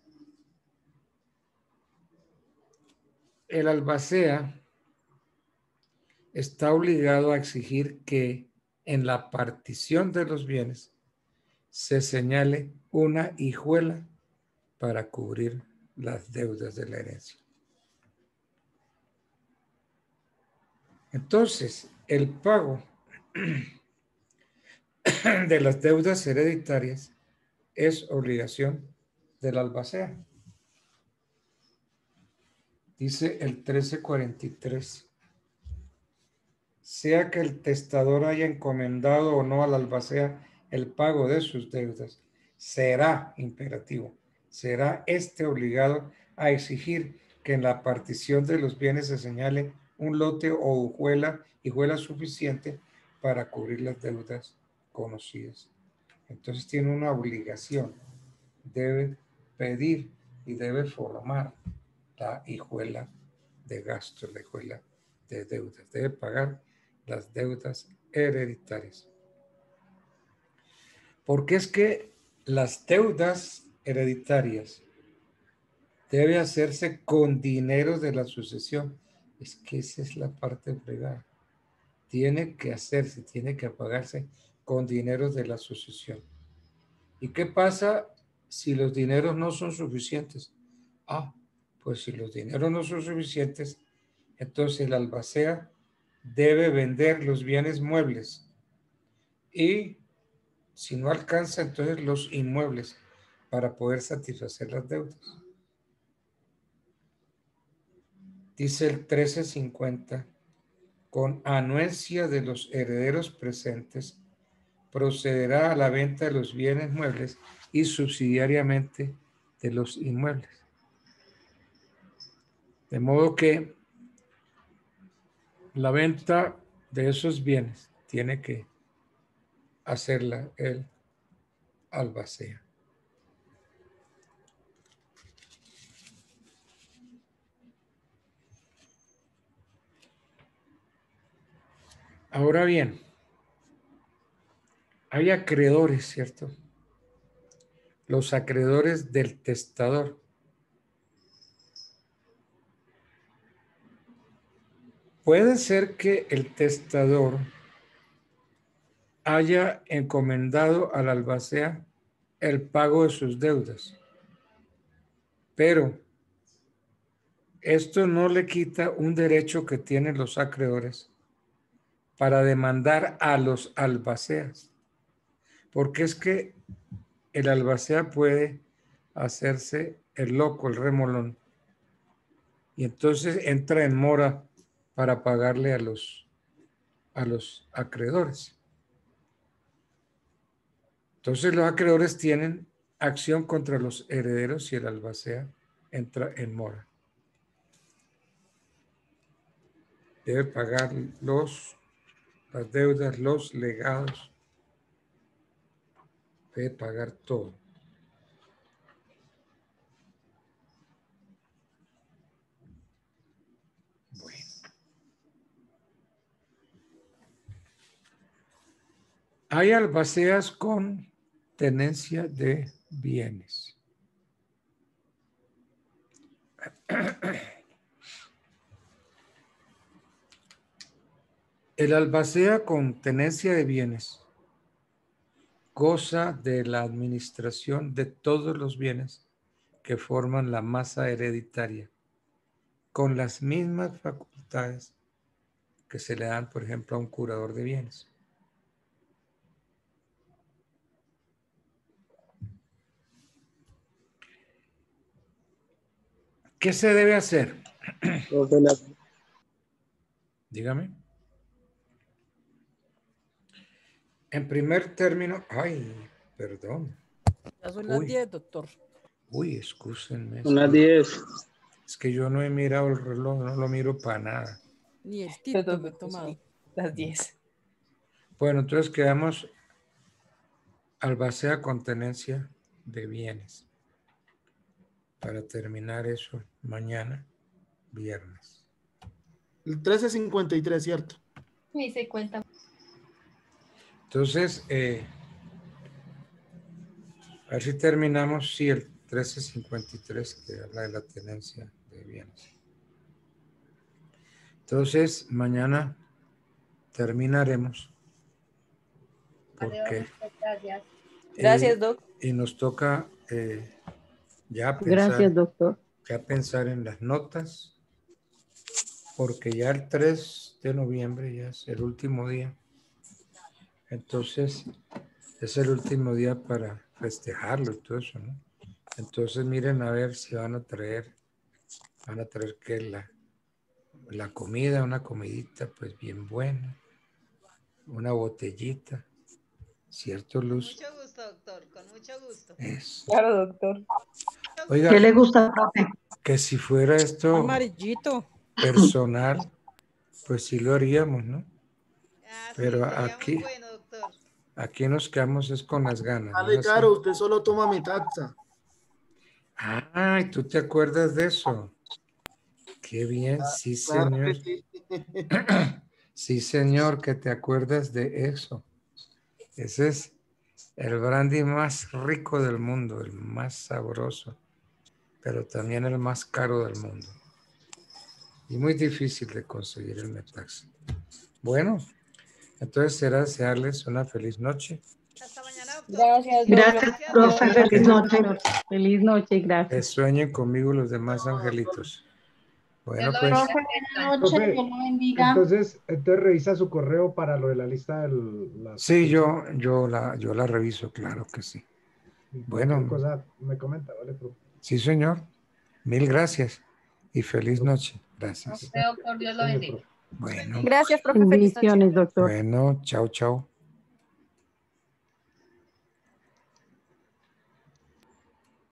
el albacea está obligado a exigir que en la partición de los bienes se señale una hijuela para cubrir las deudas de la herencia. Entonces, el pago de las deudas hereditarias es obligación del albacea. Dice el 1343. Sea que el testador haya encomendado o no al albacea el pago de sus deudas, será imperativo, será obligado a exigir que en la partición de los bienes se señale un lote o hijuela suficiente para cubrir las deudas conocidas. Entonces tiene una obligación, debe pedir y debe formar la hijuela de gastos, la hijuela de deudas, debe pagar las deudas hereditarias. Porque es que las deudas hereditarias debe hacerse con dinero de la sucesión. Es que esa es la parte fregada. Tiene que hacerse, tiene que pagarse con dinero de la sucesión. ¿Y qué pasa si los dineros no son suficientes? Pues si los dineros no son suficientes, entonces el albacea debe vender los bienes muebles. Y si no alcanza, entonces los inmuebles para poder satisfacer las deudas. Dice el 1350, con anuencia de los herederos presentes, procederá a la venta de los bienes muebles y subsidiariamente de los inmuebles. De modo que la venta de esos bienes tiene que hacerla el albacea. Ahora bien, hay acreedores, ¿cierto? Los acreedores del testador. Puede ser que el testador haya encomendado al albacea el pago de sus deudas. Pero esto no le quita un derecho que tienen los acreedores para demandar a los albaceas. Porque es que el albacea puede hacerse el loco, el remolón. Y entonces entra en mora para pagarle a los acreedores. Entonces los acreedores tienen acción contra los herederos y el albacea entra en mora. Debe pagar las deudas, los legados. Debe pagar todo. Bueno. Hay albaceas con tenencia de bienes. El albacea con tenencia de bienes goza de la administración de todos los bienes que forman la masa hereditaria, con las mismas facultades que se le dan, por ejemplo, a un curador de bienes. ¿Qué se debe hacer? Dígame. En primer término, ay, perdón. Ya son las Uy. 10, doctor. Uy, excúsenme. Son las 10. Es que yo no he mirado el reloj, no lo miro para nada. Ni el título me he tomado. Las 10. Bueno, entonces quedamos albacea con tenencia de bienes. Para terminar eso mañana, viernes. El 1353, ¿cierto? Me hice cuenta. Entonces, a ver si terminamos, sí, el 1353 que habla de la tenencia de bienes. Entonces, mañana terminaremos. Porque, Gracias. Gracias, Doc. y nos toca ya pensar, Gracias, doctor. ya pensar en las notas, porque ya el 3 de noviembre ya es el último día. Entonces, es el último día para festejarlo y todo eso, ¿no? Entonces, miren a ver si van a traer que la comida, una comidita pues bien buena, una botellita, ¿cierto, Luz? Mucho gusto, doctor, con mucho gusto. Eso. Claro, doctor. Oiga, ¿Qué le gusta, profe? que si fuera esto Amarillito. personal, pues sí lo haríamos, ¿no? Ah, Pero sí, sería aquí, muy bueno, doctor. aquí nos quedamos es con las ganas. Dale, ¿no? Así. caro, usted solo toma mi taxa. Ay, ¿tú te acuerdas de eso? Qué bien, sí, Claro señor. que sí. Sí, señor, que te acuerdas de eso. Ese es el brandy más rico del mundo, el más sabroso, pero también el más caro del mundo. Y muy difícil de conseguir el Metaxa. Bueno, entonces será desearles una feliz noche. Hasta mañana, doctor. Gracias, Gracias, profe. doctor. Feliz noche. Feliz noche, Que gracias. sueñen conmigo los demás angelitos. Bueno, Dios lo pues, bendiga. Buenas noches, Profe, Dios lo bendiga. entonces revisa su correo para lo de la lista de las... sí, yo la reviso, claro que sí. Cualquier Bueno, cosa me comenta, ¿vale, profe? sí, señor. Mil gracias y feliz noche. Gracias. Doctor, Dios lo bendiga. Bueno, Gracias, profe. Feliz noche. Bendiciones, doctor. bueno, chao, chao.